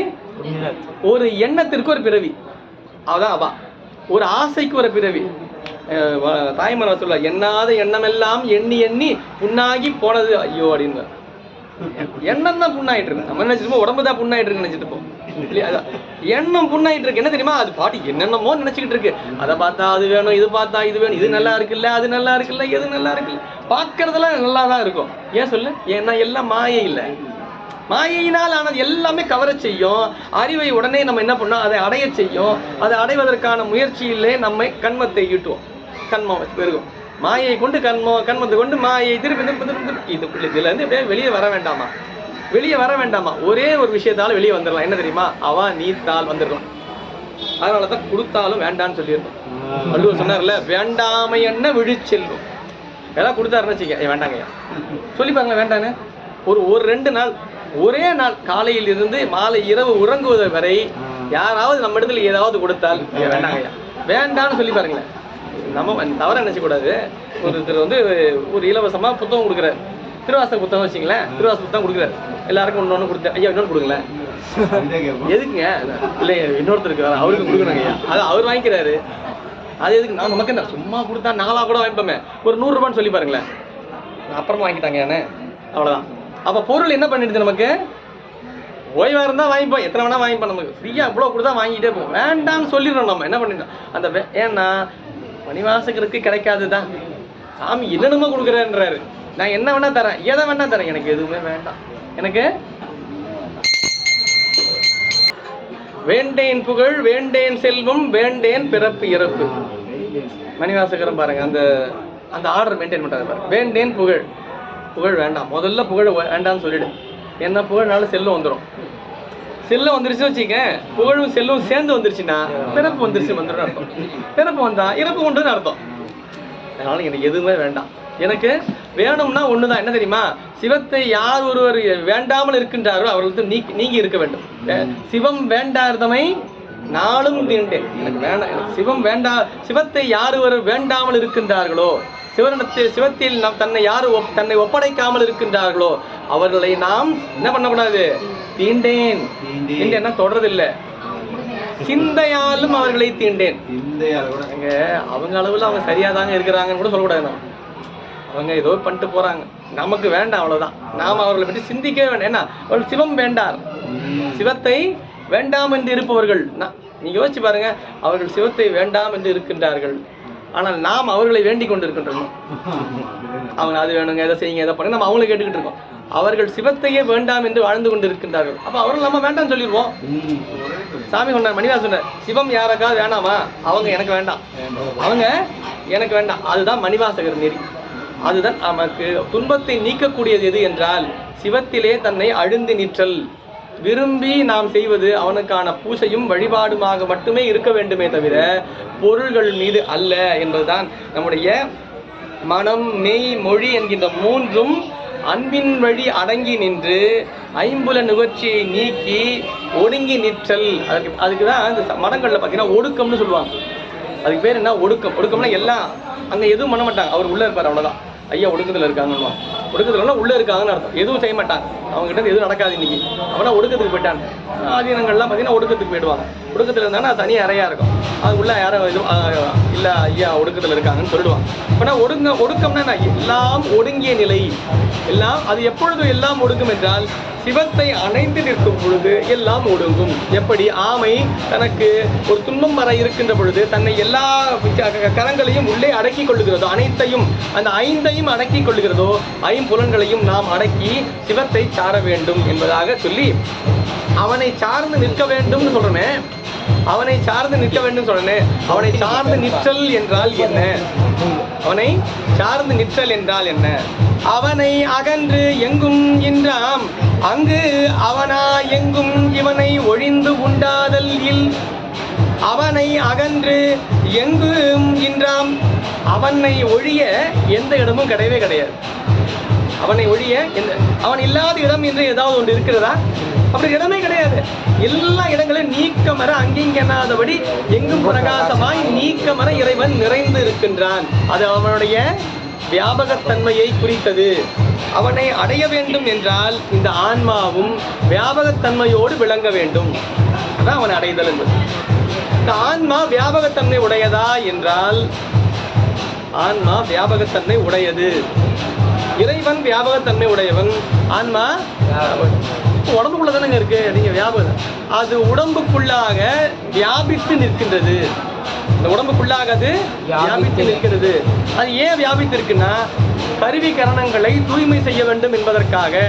ஒரு எண்ணத்திற்கு ஒரு பிறவி, அதான் அவா. ஒரு ஆசைக்கு ஒரு பிறவி. தாய்மரம் சொல்ல, எண்ணாத எண்ணமெல்லாம் எண்ணி எண்ணி புண்ணாகி போனது ஐயோ அப்படின்னு. எண்ணம் தான் புண்ணாயிட்டு இருக்கு. நம்ம நினைச்சிருப்போம் உடம்பு தான் புண்ணாயிட்டு இருக்கு நினைச்சிட்டு இருப்போம். எண்ணம் புண்ணாயிட்டு இருக்கு. என்ன தெரியுமா? அது பாட்டி என்னென்னமோ நினைச்சுக்கிட்டு இருக்கு. அதை பார்த்தா அது வேணும், இது பார்த்தா இது வேணும், இது நல்லா இருக்குல்ல, அது நல்லா இருக்குல்ல, எது நல்லா இருக்குல்ல, பார்க்கறதெல்லாம் நல்லா தான் இருக்கும். ஏன் சொல்லு? ஏன்னா எல்லாம் மாயை இல்லை. மாயையினால் ஆனது எல்லாமே கவர செய்யும். அறிவை உடனே நம்ம என்ன பண்ணோம்? அதை அடைய செய்யும். அதை அடைவதற்கான முயற்சியிலே நம்மை கண்மத்தை ஈட்டுவோம். கண்மம் பெருகும். மாயை கொண்டு கண்மத்தை கொண்டு மாயை திருப்பி இதுல இருந்து எப்படியே வெளியே வர வேண்டாமா? வெளியே வர வேண்டாமா? ஒரே ஒரு விஷயத்தால வெளியே வந்துடலாம். என்ன தெரியுமா? அவா நீத்தால் வந்துடலாம். அதனாலதான் கொடுத்தாலும் வேண்டான்னு சொல்லியிருந்தோம். வள்ளுவர் சொன்னார்ல, வேண்டாமை என்ன விழிச்செல்வம். எல்லாம் கொடுத்தாருன்னு வச்சுக்க, வேண்டாங்கய்யா சொல்லி பாருங்க. வேண்டான்னு ஒரு 2 நாள், ஒரே நாள் காலையில் இருந்து மாலை இரவு உறங்குவது வரை யாராவது நம்ம இடத்துல ஏதாவது கொடுத்தால் வேண்டாங்கய்யா வேண்டான்னு சொல்லி பாருங்களேன். நம்ம தவற நினைச்சக்கூடாது. ஒருத்தர் ஒரு இலவசமா புத்தகம் கொடுக்குறாரு, திருவாசக புத்தகம் வச்சுங்களேன். திருவாசக புத்தகம் கொடுக்குறாரு, எல்லாருக்கும் ஒன்று கொடுத்தேன். ஐயா இன்னொன்று கொடுங்களேன். எதுக்குங்க? இல்லை இன்னொருத்தருக்கு அவருக்கு கொடுக்குறாங்க ஐயா, அது அவர் வாங்கிக்கிறாரு. அது எதுக்கு? நான் நமக்கு என்ன சும்மா கொடுத்தா 4 கூட வாங்கிப்போமே. ஒரு 100 ரூபான்னு சொல்லி பாருங்களேன். அப்புறமா வாங்கிட்டாங்க ஏன்னு, அவ்வளோதான். அப்போ பொருள் என்ன பண்ணிடுது? நமக்கு ஓய்வா இருந்தால் வாங்கிப்போம், எத்தனை வேணா வாங்கிப்போம். நமக்கு ஃப்ரீயாக இவ்வளோ கொடுத்தா வாங்கிட்டே போவோம். வேண்டாம்னு சொல்லிடுறோம். நம்ம என்ன பண்ணிட்டோம்? அந்த ஏன்னா மணிவாசகருக்கு கிடைக்காது தான். சாமி என்னென்னமோ கொடுக்குறேன்றாரு. நான் என்ன வேணா தரேன், எதை வேணா தரேன், எனக்கு எதுவுமே வேண்டாம். எனக்கு வேண்டேன் புகழ், வேண்டேன் செல்வம், வேண்டேன் பிறப்பு இறப்பு. மணிவாசகரும் பாருங்க அந்த அந்த ஆர்டர் மெயின்டைன் பண்றாரு பாருங்க. வேண்டேன் புகழ், புகழ் வேண்டாம். முதல்ல புகழ் வேண்டாம்னு சொல்லிடு. என்ன புகழ்னாலும் செல்வம் வந்துடும். செல்லம் வந்துருச்சு வச்சுக்க, புகழும் செல்வம் சேர்ந்து வந்துருச்சுன்னா பிறப்பு வந்துருச்சு வந்துடும் அர்த்தம். பிறப்பு வந்தா இறப்பு உண்டுன்னு அர்த்தம். அதனால எனக்கு எதுவுமே வேண்டாம். எனக்கு வேணும்னா ஒண்ணுதான். என்ன தெரியுமா? சிவத்தை யார் ஒருவர் வேண்டாமல் இருக்கின்றாரோ அவர்களுக்கு நீங்கி இருக்க வேண்டும். சிவம் வேண்டாதமை நாளும் தீண்டேன். எனக்கு வேண்டாம், எனக்கு சிவம் வேண்டா. சிவத்தை யார் ஒருவர் வேண்டாமல் இருக்கின்றார்களோ, சிவத்தில் தன்னை ஒப்படைக்காமல் இருக்கின்றார்களோ அவர்களை நாம் என்ன பண்ணக்கூடாது? தீண்டேன். தீண்டேன்னா தொடர்றதில்லை, சிந்தையாலும் அவர்களை தீண்டேன். அவங்க அளவுல அவங்க சரியாதாங்க இருக்கிறாங்கன்னு கூட சொல்லக்கூடாது. அவங்க ஏதோ பண்ணிட்டு போறாங்க, நமக்கு வேண்டாம், அவ்வளவுதான். நாம் அவர்களை பற்றி சிந்திக்கவே வேண்டாம். ஏன்னா அவர்கள் சிவம் வேண்டார். சிவத்தை வேண்டாம் என்று இருப்பவர்கள் நீங்க யோசிச்சு பாருங்க. அவர்கள் சிவத்தை வேண்டாம் என்று இருக்கின்றார்கள், ஆனால் நாம் அவர்களை வேண்டிக் கொண்டு இருக்கின்றோம். அவங்க அது வேணுங்க, எதை செய்யுங்க, எதை பண்ணுங்க, நம்ம அவங்களை கேட்டுக்கிட்டு இருக்கோம். அவர்கள் சிவத்தையே வேண்டாம் என்று வாழ்ந்து கொண்டு இருக்கின்றார்கள். அப்ப அவர்கள் நம்ம வேண்டாம் சொல்லிடுவோம். சாமி சொன்னார், மணிவாசன் சொன்னார், சிவம் யாருக்காவது வேணாமா? அவங்க எனக்கு வேண்டாம், அவங்க எனக்கு வேண்டாம். அதுதான் மணிவாசகர் நெறி. அதுதான் நமக்கு துன்பத்தை நீக்கக்கூடியது எது என்றால் சிவத்திலே தன்னை அழுந்து நிற்றல். விரும்பி நாம் செய்வது அவனுக்கான பூசையும் வழிபாடுமாக மட்டுமே இருக்க வேண்டுமே தவிர பொருள்கள் மீது அல்ல என்பதுதான் நம்முடைய மனம், மெய், மொழி என்கின்ற மூன்றும் அன்பின் வழி அடங்கி நின்று ஐம்புல நுகர்ச்சியை நீக்கி ஒடுங்கி நிற்றல். அதுக்கு தான் இந்த மடங்களில் பார்த்தீங்கன்னா ஒடுக்கம்னு சொல்லுவாங்க. அதுக்கு பேர் என்ன? ஒடுக்கம். ஒடுக்கம்னா எல்லாம் அங்கே எதுவும் பண்ண மாட்டாங்க, அவர் உள்ளே இருப்பார், அவ்வளோதான். ஐயா ஒடுக்கத்தில் இருக்காங்கன்னு. ஒடுக்கத்துலன்னா உள்ளே இருக்காங்கன்னு அர்த்தம். எதுவும் செய்ய மாட்டாங்க, அவங்ககிட்ட எதுவும் நடக்காது. இன்னைக்கு அவனா ஒடுக்கத்துக்கு போயிட்டாங்க. ஆதீனங்கள்லாம் பார்த்தீங்கன்னா ஒடுக்கத்துக்கு போயிடுவாங்க. ஒடுக்கத்தில் இருந்தாங்கன்னா அது தனி அறையாக இருக்கும், அது உள்ள யாரும் எதுவும் இல்லை ஐயா ஒடுக்கத்தில் இருக்காங்கன்னு சொல்லிடுவாங்க. அப்போனா ஒடுக்கம்னா எல்லாம் ஒடுங்கிய நிலை. எல்லாம் அது எப்பொழுது எல்லாம் ஒடுங்கும் என்றால் சிவத்தை அணைந்து நிற்கும் பொழுது எல்லாம் ஒடுங்கும். எப்படி ஆமை தனக்கு ஒரு துன்பம் வர இருக்கின்ற பொழுது தன்னை எல்லா கரங்களையும் உள்ளே அடக்கி கொள்ளுகிறதோ, அனைத்தையும் அந்த ஐந்தையும் அடக்கி கொள்ளுகிறதோ, ஐம்புலன்களையும் நாம் அடக்கி சிவத்தை சார வேண்டும் என்பதாக சொல்லி அவனை சார்ந்து நிற்க வேண்டும் சொல்றனே. அவனை சார்ந்து நிற்க வேண்டும் சொல்றனே. அவனை சார்ந்து நிற்றல் என்றால் என்ன? அவனை சார்ந்து நிற்றல் என்றால் என்ன? அவனை அகன்று எங்கும் இன்றாம் அங்கு அவனா எங்கும் இவனை ஒழிந்து உண்டாதல் இல். அவனை அகன்று எங்கும் இன்றாம், அவனை ஒழிய எந்த இடமும் கிடையவே கிடையாது. அவனை ஒழிய அவன் இல்லாத இடம் என்று ஏதாவது ஒன்று இருக்கிறதா? அப்படி இடமே கிடையாது. எல்லா இடங்களும் நீக்கமர அங்கிங்கெனாதபடி எங்கும் பிரகாசமாய் நீக்கமர இறைவன் நிறைந்து இருக்கின்றான். அது அவனுடைய வியாபகத்தன்மையை குறித்தது. அவனை அடைய வேண்டும் என்றால் இந்த ஆன்மாவும் வியாபகத்தன்மையோடு விளங்க வேண்டும். அதான் அவனை அடைதல் என்பது. இந்த ஆன்மா வியாபகத்தன்மை உடையதா என்றால் ஆன்மா வியாபகத்தன்மை உடையது. இறைவன் வியாபகத்தன்மை உடையவன், ஆன்மா உடம்புக்குள்ள தானங்க இருக்கு. நீங்க வியாபகம் அது உடம்புக்குள்ளாக வியாபித்து நிற்கின்றது. இந்த உடம்புக்குள்ளாக அது வியாபித்து நிற்கிறது. அது ஏன் வியாபித்து இருக்குன்னா கருவி கரணங்களை தூய்மை செய்ய வேண்டும் என்பதற்காக,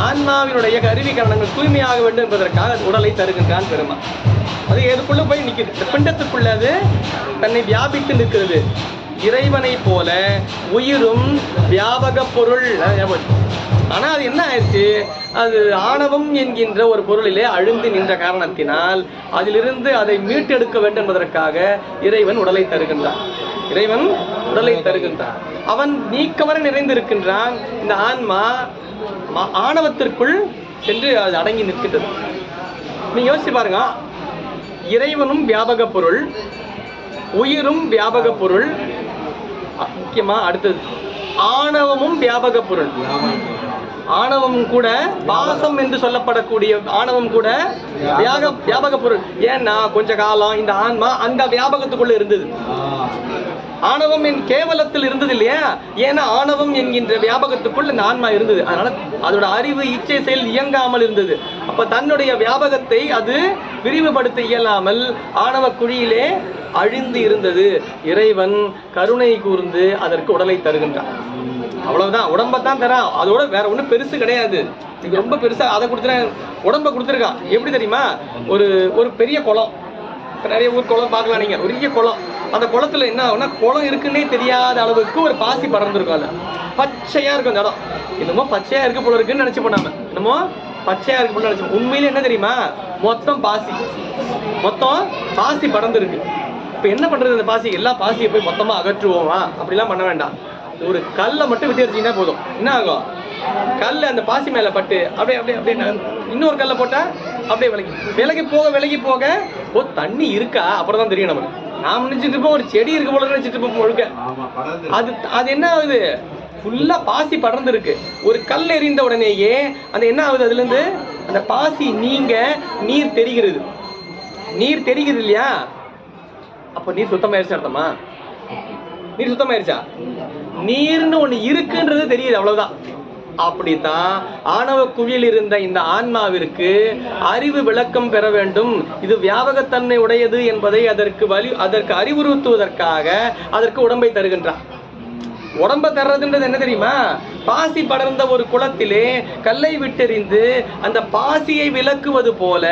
ஆன்மாவினுடைய கருவி கரணங்கள் தூய்மையாக வேண்டும் என்பதற்காக உடலை தருகின்றான் பெருமான். அது எதுக்குள்ள போய் நிற்குது, இந்த பிண்டத்துக்குள்ள அது தன்னை வியாபித்து நிற்கிறது. இறைவனை போல உயிரும் வியாபக பொருள். ஆனால் அது என்ன ஆயிடுச்சு, அது ஆணவம் என்கின்ற ஒரு பொருளிலே அழுந்து நின்ற காரணத்தினால் அதிலிருந்து அதை மீட்டெடுக்க வேண்டும் என்பதற்காக இறைவன் உடலை தருகின்றான். இறைவன் உடலை தருகின்றான். அவன் நீக்கமர நிறைந்திருக்கின்றான். இந்த ஆன்மா ஆணவத்திற்குள் சென்று அது அடங்கி நிற்கின்றது. நீங்க யோசிச்சு பாருங்க, இறைவனும் வியாபக பொருள், உயிரும் வியாபக பொருள், முக்கியமா அடுத்தது ஆணவமும் வியாபக பொருள். ஆணவம் கூட பாசம் என்று சொல்லப்படக்கூடிய ஆணவம் கூட வியாபக பொருள். ஏன்னா கொஞ்ச காலம் இந்த ஆன்மா அந்த வியாபகத்துக்குள்ள இருந்தது. ஆணவம் என் கேவலத்தில் இருந்தது இல்லையா? ஏன்னா ஆணவம் என்கின்ற வியாபகத்துக்குள் இந்த ஆன்மா இருந்தது. அதனால அதோட அறிவு இச்சை செயல் இயங்காமல் இருந்தது. அப்ப தன்னுடைய வியாபகத்தை அது விரிவுபடுத்த இயலாமல் ஆணவ குழியிலே அழிந்து இருந்தது. இறைவன் கருணை கூர்ந்து அதற்கு உடலை தருகின்றான். அவ்வளவுதான், உடம்பத்தான் தரான். அதோட வேற ஒன்றும் பெருசு கிடையாது. இது ரொம்ப பெருசா அதை கொடுத்துருக்கான், உடம்ப கொடுத்துருக்கான். எப்படி தெரியுமா? ஒரு பெரிய குளம், நிறைய ஊர் குளம் பார்க்கலாம் நீங்க, பெரிய குளம். அந்த குளத்துல என்ன ஆகும்னா, குளம் இருக்குன்னே தெரியாத அளவுக்கு ஒரு பாசி பறந்துருக்கும். அதுல பச்சையா இருக்கும் அந்த இடம். என்னமோ பச்சையா இருக்கு போல இருக்குன்னு நினைச்சு போனாம, என்னமோ பச்சையா இருக்கு போல நினைச்சு. உண்மையில என்ன தெரியுமா? மொத்தம் பாசி பறந்துருக்கு. இப்ப என்ன பண்றது? அந்த பாசி, எல்லா பாசியை போய் மொத்தமா அகற்றுவோமா? அப்படிலாம் பண்ண வேண்டாம். ஒரு கல்லை மட்டும் விட்டு எடுத்தீங்கன்னா போதும். என்ன ஆகும்? கல் அந்த பாசி மேல பட்டு அப்படியே அப்படியே அப்படியே இன்னொரு கல்லை போட்டா அப்படியே விலகி போக ஓ தண்ணி இருக்கா அப்புறம் தான் தெரியும் நமக்கு. நாம் நினைச்சிட்டு இருப்போம் ஒரு செடி இருக்கு போல நினைச்சிட்டு இருப்போம் ஒழுக்க. அது என்ன ஆகுது? ஃபுல்லா பாசி படர்ந்து இருக்கு. ஒரு கல் எறிந்த உடனேயே அந்த என்ன ஆகுது? அதுல இருந்து அந்த பாசி நீர் தெரிகிறது. நீர் தெரிகிறது இல்லையா? அப்ப நீர் சுத்தமாயிருச்சு அர்த்தமா? நீர் சுத்தமாயிருச்சா? நீர்னு ஒண்ணு இருக்குன்றது தெரியுது, அவ்வளவுதான். அப்படித்தான் ஆணவ குழியில் இருந்த இந்த ஆன்மாவிற்கு அறிவு விளக்கம் பெற வேண்டும். இது வியாபகத்தன்மை உடையது என்பதை அதற்கு அறிவுறுத்துவதற்காக அதற்கு உடம்பை தருகின்றான். உடம்ப தர்றதுன்றது என்ன தெரியுமா? பாசி படர்ந்த ஒரு குளத்திலே கல்லை விட்டெறிந்து அந்த பாசியை விலக்குவது போல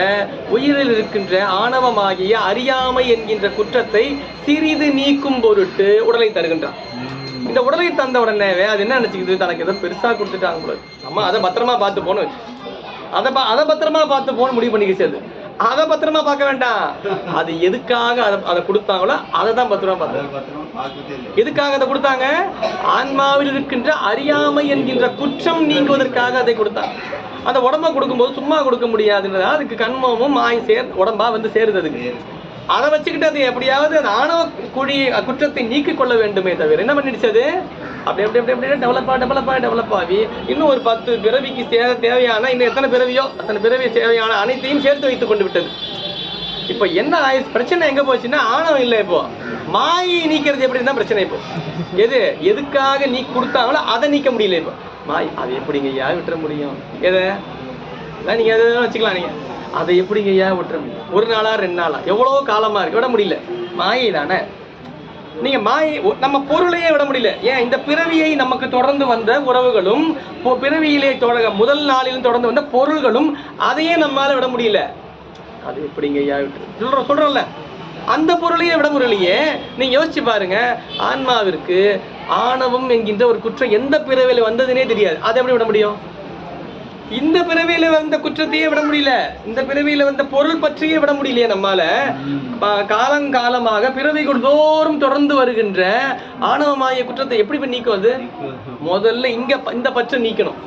உயிரில் இருக்கின்ற ஆணவமாகிய அறியாமை என்கின்ற குற்றத்தை சிறிது நீக்கும் பொருட்டு உடலை தருகின்றான். இந்த உடலை தந்த உடனே அது என்ன நினைச்சுக்கிது? தனக்கு ஏதோ பெருசா கொடுத்துட்டாங்க போல. அம்மா அதை பத்திரமா பார்த்து போன்னு வச்சு அதை பத்திரமா பார்த்து போன்னு முடிவு பண்ணிக்கிச்சு. அது அதை பத்திரமா பார்க்க வேண்டாம். அது எதுக்காக அதை கொடுத்தாங்களோ அதை தான் பத்திரமா பார்த்தாங்க. எதுக்காக அதை கொடுத்தாங்க? ஆன்மாவில் இருக்கின்ற அறியாமை என்கின்ற குற்றம் நீங்குவதற்காக அதை கொடுத்தாங்க. அந்த உடம்ப கொடுக்கும்போது சும்மா கொடுக்க முடியாதுன்றதா அதுக்கு கண்மமும் மாய் உடம்பா வந்து சேருது. அதுக்கு அதை வச்சுக்கிட்டு அது எப்படியாவது அந்த ஆணவ குற்றத்தை நீக்கிக் கொள்ள வேண்டுமே தவிர என்ன பண்ணிடுச்சு அது அப்படி அப்படி அப்படி அப்படியே டெவலப் ஆகி இன்னும் ஒரு 10 பிறவிக்கு தேவையான இன்னும் எத்தனை பிறவியோ அத்தனை பிறவி தேவையான அனைத்தையும் சேர்த்து வைத்துக் கொண்டு விட்டது. இப்போ என்ன ஆயிடுச்சு? பிரச்சனை எங்க போச்சுன்னா ஆணவம் இல்லை, இப்போ மாயை நீக்கிறது எப்படி இருந்தா பிரச்சனை. இப்போ எதுக்காக நீ கொடுத்தாங்களோ அதை நீக்க முடியல. இப்போ மாய் அதை எப்படிங்க ஐயா விட்டுற முடியும்? எதை நீங்க எதை வச்சுக்கலாம், நீங்க அதை எப்படிங்க ஐயா விட்டுற முடியும்? ஒரு நாளா 2 நாளா எவ்வளோ காலமா இருக்கு, விட முடியல. மாயை தானே. நீங்க மாயை நம்ம பொருளையே விட முடியல. ஏன்? இந்த பிறவியை நமக்கு தொடர்ந்து வந்த உறவுகளும் பிறவியிலே முதல் நாளிலும் தொடர்ந்து வந்த பொருள்களும் அதையே நம்மளால விட முடியல. அது எப்படிங்க ஐயா விட்டு சொல்றோம்ல, அந்த பொருளையே விட முடியலையே. நீங்க யோசிச்சு பாருங்க, ஆன்மாவிற்கு ஆணவம் என்கின்ற ஒரு குற்றம் எந்த பிறவியில வந்ததுன்னே தெரியாது. அதை எப்படி விட முடியும்? இந்த பிறவியில வந்த குற்றத்தையே விட முடியல, இந்த பிறவியில வந்த பொருள் பற்றியே விட முடியலையே நம்மால. காலங்காலமாக பிறவிகள் தோறும் தொடர்ந்து வருகின்ற ஆணவமாய குற்றத்தை எப்படி நீக்குவது? முதல்ல இந்த பற்றை நீக்கணும்.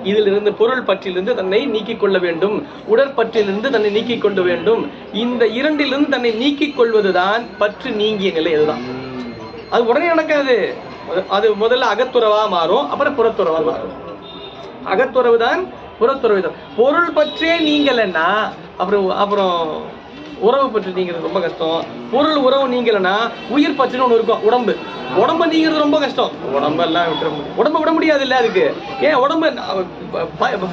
இதிலிருந்து பொருள் பற்றிலிருந்து தன்னை நீக்கிக் கொள்ள வேண்டும், உடற்பற்றிலிருந்து தன்னை நீக்கிக் கொள்ள வேண்டும். இந்த இரண்டிலிருந்து தன்னை நீக்கிக் கொள்வதுதான் பற்று நீங்கிய நிலை. அதுதான். அது உடனே நடக்காது. அது முதல்ல அகத்துறவா மாறும், அப்புறம் புறத்துறவா மாறும். அகத்துறவு தான், புறத்துறவு தான். பொருள் பற்றே நீங்கலைன்னா அப்புறம் உறவு பற்றி நீங்கிறது ரொம்ப கஷ்டம். பொருள் உறவு நீங்கலைன்னா உயிர் பற்றுன்னு ஒன்று இருக்கும், உடம்பு நீங்கிறது ரொம்ப கஷ்டம். உடம்பெல்லாம் உடம்பு விட முடியாது இல்லை. அதுக்கு ஏன்? உடம்பு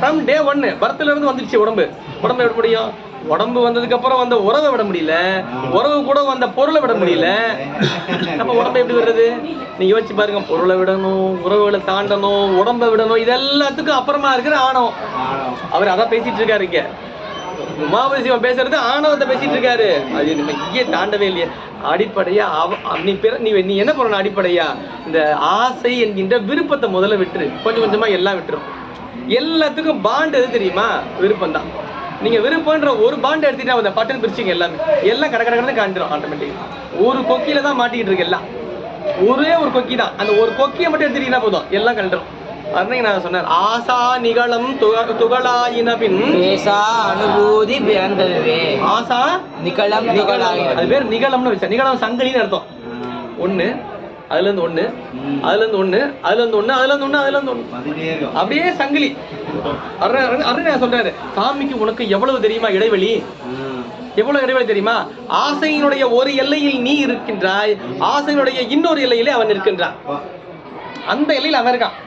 ஃப்ரம் டே 1 பர்த்ல இருந்து வந்துருச்சு. உடம்பு விட முடியும்? உடம்பு வந்ததுக்கு அப்புறம் வந்த உறவை விட முடியல, உறவு கூட வந்த பொருளை விட முடியல. நம்ம உடம்பு எப்படி விடுறது? நீங்க யோசிச்சு பாருங்க. பொருளை விடணும், உறவுகளை தாண்டணும், உடம்பை விடணும், இது எல்லாத்துக்கும் அப்புறமா இருக்கிற ஆணவம். அவர் அதான் பேசிட்டு இருக்காரு. இங்க உமாபதி பேசுறது ஆணவத்தை பேசிட்டு இருக்காரு. அது நம்ம இங்கே தாண்டவே இல்லையே. அடிப்படையா நீ என்ன பண்ணணும்? அடிப்படையா இந்த ஆசை என்கின்ற விருப்பத்தை முதல்ல விட்டுரு. கொஞ்சம் கொஞ்சமா எல்லாம் விட்டுரும். எல்லாத்துக்கும் பாண்ட் எது தெரியுமா? விருப்பம் தான். நீங்க விருப்பன்ற ஒரு பாண்ட் எடுத்துட்டா அந்த பட்டன் பிரிச்சிங்க எல்லாம் கடற்கடன்னு காண்டிடும் ஆட்டோமேட்டிக்கா. ஒரு கொக்கியில தான் மாட்டிக்கிட்டு இருக்கு எல்லாம். ஒரே ஒரு கொக்கி தான். அந்த ஒரு கொக்கியை மட்டும் எடுத்துட்டீங்கன்னா போதும், எல்லாம் கண்டுடும். அன்னைக்கு நான் சொன்னேன், ஆசா நிகழம் துகளாயின பின் அனுபூதி ஆசா நிகழம் அது பேர் நிகழம்னு வச்சா. நிகழம் சங்கிலின்னு அர்த்தம். 1 அதுல இருந்து 1 அதுல இருந்து 1 அதுல இருந்து 1 அதுல இருந்து 1 அதுல இருந்து 1 அப்படியே சங்கிலி. நான் சொல்றாரு, சாமிக்கு உனக்கு எவ்வளவு தெரியுமா இடைவெளி? எவ்வளவு இடைவெளி தெரியுமா? ஆசையினுடைய ஒரு எல்லையில் நீ இருக்கின்றாய், ஆசையினுடைய இன்னொரு எல்லையிலே அவன் இருக்கின்றான். அந்த எல்லையில் அவன் இருக்கான்.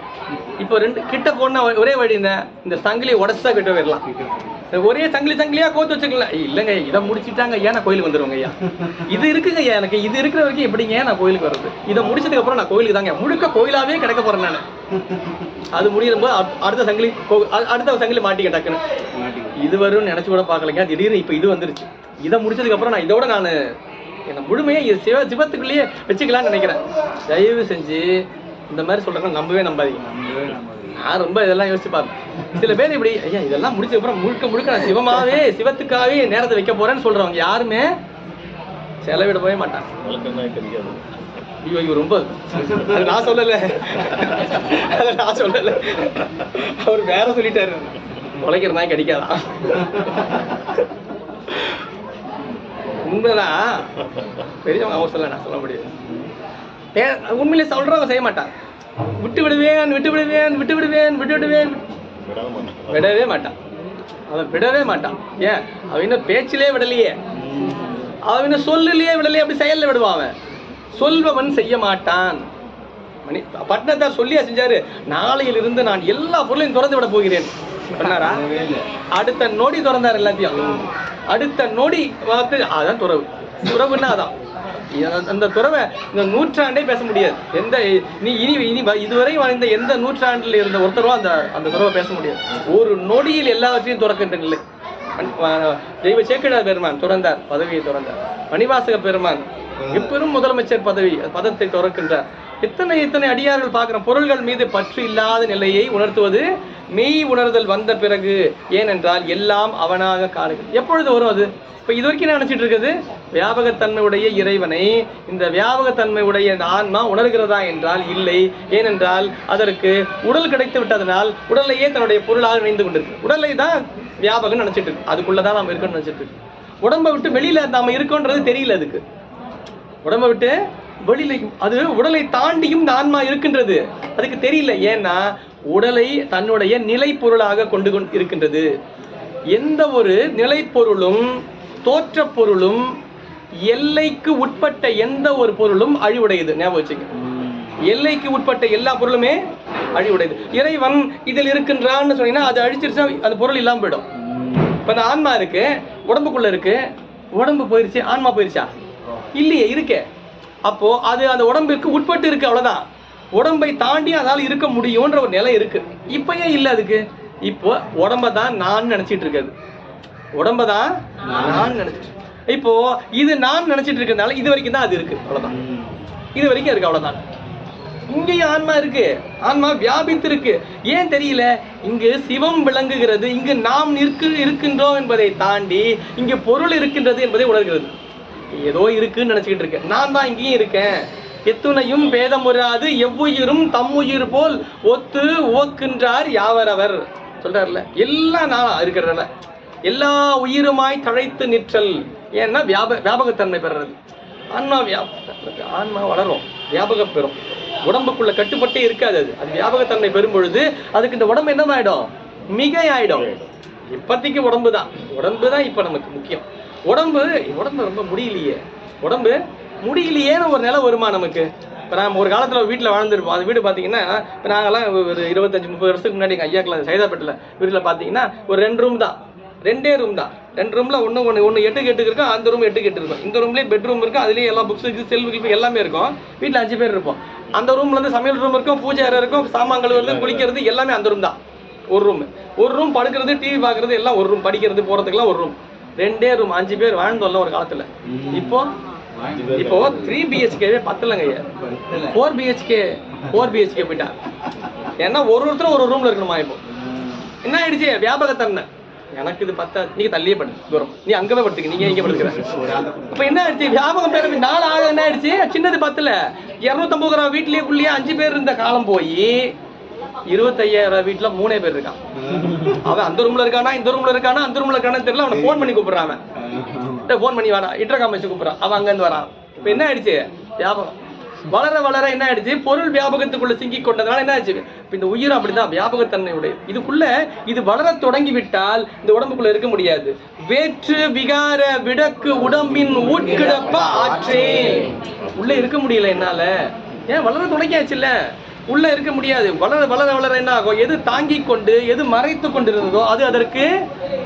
இப்போ 2 கிட்ட போன ஒரே வழி இந்த சங்கிலியை உடச்சா கிட்ட போயிடலாம். ஒரே சங்கிலியா கோத்து வச்சுக்கலாம். இல்லைங்க, இதை முடிச்சுட்டாங்க ஐயா, நான் கோயிலுக்கு வந்துருவாங்க ஐயா. இது இருக்குங்க ஐயா, எனக்கு இது இருக்கிற வரைக்கும் எப்படிங்க நான் கோயிலுக்கு வர்றது? இதை முடிச்சதுக்கு அப்புறம் நான் கோயிலுக்கு தாங்க முழுக்க கோயிலாவே கிடைக்க போறேன் நான். அது முடியும் போது அடுத்த சங்கிலி மாட்டிக்க டக்குன்னு. இது வரும்னு நினைச்சு கூட பார்க்கலைங்க. திடீர்னு இப்போ இது வந்துருச்சு. இதை முடிச்சதுக்கு அப்புறம் நான் இதோட நான் என்ன முழுமையா சிவத்துக்குள்ளேயே வச்சுக்கலாம்னு நினைக்கிறேன். தயவு செஞ்சு இந்த மாதிரி சொல்றேன், நம்பாதீங்க. நான் ரொம்ப இதெல்லாம் யோசிச்சு பார்ப்பேன். சில பேர் இப்படி ஐயா இதெல்லாம் முடிச்ச அப்புறம் முழுக்க நான் சிவத்துக்காகவே நேரத்தை வைக்க போறேன்னு சொல்றவங்க யாருமே செலவிட போவே மாட்டாங்க. ஐயோ ரொம்ப நான் சொல்லல, அவர் வேற சொல்லிட்டாரு. உழைக்கிறதா கிடைக்காதா? உண்மைதான். பெரியவங்க அவங்க சொல்ல, நான் சொல்ல முடியாது. உண்மையிலே சொல்றவங்க செய்ய மாட்டான். விட்டு விடுவேன் விடவே மாட்டான். அவன் விடவே மாட்டான். ஏன்? அவன் இன்னும் பேச்சிலே விடலையே, அவன் இன்னும் சொல்லிலேயே விடலையே, அப்படி செயல்ல விடுவான். அவன் சொல்பவன் செய்ய மாட்டான். பட்டணத்தார் சொல்லியா செஞ்சாரு, நாளையிலிருந்து நான் எல்லா பொருளையும் திறந்து விட போகிறேன் சொன்னாரா? அடுத்த நொடி திறந்தார் எல்லாத்தையும். அடுத்த நொடி பார்த்து அதான் துறவுன்னா அதான். அந்த துறவை இந்த நூற்றாண்டே பேச முடியாது. இனி இதுவரை வாழ்ந்த எந்த நூற்றாண்டில் இருந்த ஒருத்தரும் அந்த துறவை பேச முடியாது. ஒரு நொடியில் எல்லாவற்றையும் துறக்கின்ற நிலை. தெய்வ சேக்கிழார் பெருமான் துறந்தார், பதவியை துறந்தார். மணிவாசக பெருமான் எப்பெரும் முதலமைச்சர் பதத்தை துறக்கின்றார். எத்தனை அடியார்கள் பார்க்கிறோம். பொருள்கள் மீது பற்று இல்லாத நிலையை உணர்த்துவது மெய் உணர்தல் வந்த பிறகு, ஏனென்றால் எல்லாம் அவனாக காணுகிறது. எப்பொழுது வரும் அது? இப்போ இது வரைக்கும் நினைச்சிட்டு இருக்குது வியாபகத்தன்மையுடைய இறைவனை இந்த வியாபகத்தன்மையுடைய ஆன்மா உணர்கிறதா என்றால் இல்லை. ஏனென்றால் அதற்கு உடல் கிடைத்து விட்டதனால் உடலையே தன்னுடைய பொருளாக நினைந்து கொண்டிருக்கு. உடலை தான் வியாபகம் நினைச்சிட்டு இருக்கு, அதுக்குள்ளதான் நாம இருக்கணும்னு நினைச்சிட்டு இருக்கு. உடம்பை விட்டு வெளியில நாம இருக்கோன்றது தெரியல. அதுக்கு உடம்பை விட்டு வெளியில, அது உடலை தாண்டியும் இந்த ஆன்மா இருக்கின்றது, அதுக்கு தெரியல. ஏன்னா உடலை தன்னுடைய நிலை பொருளாக கொண்டு இருக்கின்றது. எந்த ஒரு நிலை பொருளும் தோற்ற பொருளும் எல்லைக்கு உட்பட்ட எந்த ஒரு பொருளும் அழிவுடையது. ஞாபகம் வச்சுங்க, எல்லைக்கு உட்பட்ட எல்லா பொருளுமே அழிவுடையது. இறைவன் இதில் இருக்கின்றான்னு சொன்னீங்கன்னா அது அழிச்சிருச்சா அந்த பொருள் இல்லாம போயிடும். இப்ப அந்த ஆன்மா இருக்கு, உடம்புக்குள்ள இருக்கு, உடம்பு போயிருச்சு, ஆன்மா போயிருச்சா? இல்லையே, இருக்கே. அப்போ அது அந்த உடம்பிற்கு உட்பட்டு இருக்கு, அவ்வளவுதான். உடம்பை தாண்டி அதால இருக்க முடியும்ன்ற ஒரு நிலை இருக்கு. இப்பயே இல்லை அதுக்கு. இப்போ உடம்ப தான் நான் நினைச்சிட்டு இருக்காது, உடம்பதான் நான் நினைச்சிட்டு. இப்போ இது நான் நினைச்சிட்டு இருக்கிறதுனால இது வரைக்கும் தான் அது இருக்கு, அவ்வளவுதான். இது வரைக்கும் இருக்கு, அவ்வளவுதான். இங்கேயும் ஆன்மா இருக்கு, ஆன்மா வியாபித்து இருக்கு. ஏன் தெரியல? இங்கு சிவம் விளங்குகிறது, இங்கு நாம் இருக்கின்றோம் என்பதை தாண்டி இங்கு பொருள் இருக்கின்றது என்பதை உணர்கிறது. ஏதோ இருக்குன்னு நினைச்சுக்கிட்டு இருக்கேன், நான் தான் இங்கேயும் இருக்கேன். எத்துணையும் பேதம் உறாது எவ்வுயிரும் தம்முயிர் போல் ஒத்து ஓக்குன்றார் யாவரவர் சொல்றாருல. எல்லாம் நான் இருக்கிறதுல எல்லா உயிருமாய் தழைத்து நிற்றல். ஏன்னா வியாபகத்தன்மை பெறுறது. ஆன்மா ஆன்மா வளரும், வியாபகம் பெறும். உடம்புக்குள்ள கட்டுப்பட்டே இருக்காது. அது வியாபகத்தன்மை பெறும் பொழுது அதுக்கு இந்த உடம்பு என்னவாயிடும்? மிகை ஆயிடும். இப்பத்திக்கு உடம்பு தான் இப்ப நமக்கு முக்கியம். உடம்பு ரொம்ப முடியலையே, உடம்பு முடியலையேன்னு ஒரு நிலை வருமா நமக்கு? இப்போ நான் ஒரு காலத்தில் வீட்டில் வாழ்ந்துருப்போம். அது வீடு பார்த்தீங்கன்னா, இப்போ நாங்கள்லாம் ஒரு 25-30 வருஷத்துக்கு முன்னாடி எங்கள் ஐயாக்கில் சைதாப்பேட்டில் வீட்டில் பார்த்தீங்கன்னா ஒரு 2 ரூம் தான், 2 ரூம் தான். 2 ரூமில் ஒன்று 8 இருக்கும், அந்த ரூம் 8 இருக்கும். இந்த ரூம்லேயே பெட்ரூம் இருக்கும், அதுலேயே எல்லா புக்ஸ் இருக்குது, செல்ஃபு எல்லாமே இருக்கும். வீட்டில் 5 பேர் இருப்போம். அந்த ரூம்ல இருந்து சமையல் ரூம் இருக்கும், பூஜை அறை இருக்கும், சாமான்கள் வந்து குளிக்கிறது எல்லாமே அந்த ரூம் தான். ஒரு ரூம் படுக்கிறது, டிவி பார்க்கறது எல்லாம் ஒரு ரூம், படிக்கிறது போகிறதுக்கெல்லாம் ஒரு ரூம். 2 ரூம், 5 பேர் வாழ்ந்தோம்ல ஒரு காலத்தில். இப்போ 3 BHKவே பத்தலங்க. 4 BHK போயிட்டா. ஏன்னா ஒருத்தரும் ஒரு ரூம்ல இருக்கணுமா? இப்போ என்ன ஆயிடுச்சு? வியாபகத்தன்மை. எனக்கு இது பத்தா, நீங்க தள்ளியே படு தூரம், நீ அங்கவே படுத்துக்க, நீங்க இங்க படுக்கிற. அப்ப என்ன ஆயிடுச்சு? வியாபகம் பேர் 4 ஆக என்ன ஆயிடுச்சு? சின்னது பத்தல. 250 ரூபா வீட்லயே 5 பேர் இருந்த காலம் போய் 25,000 வீட்டுல 3 பேர் இருக்கான். அவன் அந்த ரூம்ல இருக்கானா, இந்த ரூம்ல இருக்கானா, அந்த ரூம்ல இருக்கானு தெரியல. அவனை போன் பண்ணி கூப்பிடுறான். அவன் போன் பண்ணி வாடா, இன்டர்காம் வச்சு கூப்பிடுறான். அவன் அங்க இருந்து வரான். இப்ப என்ன ஆயிடுச்சு? வியாபகம் வளர என்ன ஆயிடுச்சு? பொருள் வியாபகத்துக்குள்ள சிக்கி கொண்டதுனால என்ன ஆச்சு? இப்ப இந்த உயிர் அப்படிதான் வியாபகத்தன்மை உடைய. இதுக்குள்ள இது வளர தொடங்கி விட்டால் இந்த உடம்புக்குள்ள இருக்க முடியாது. வேற்று விகார விடக்கு உடம்பின் உட்கிடப்ப ஆற்றே. உள்ள இருக்க முடியல என்னால. ஏன்? வளர தொடங்கியாச்சுல்ல, உள்ள இருக்க முடியாது. வளர என்ன ஆகும்? எது தாங்கி கொண்டு எது மறைத்து கொண்டிருந்ததோ அது அதற்கு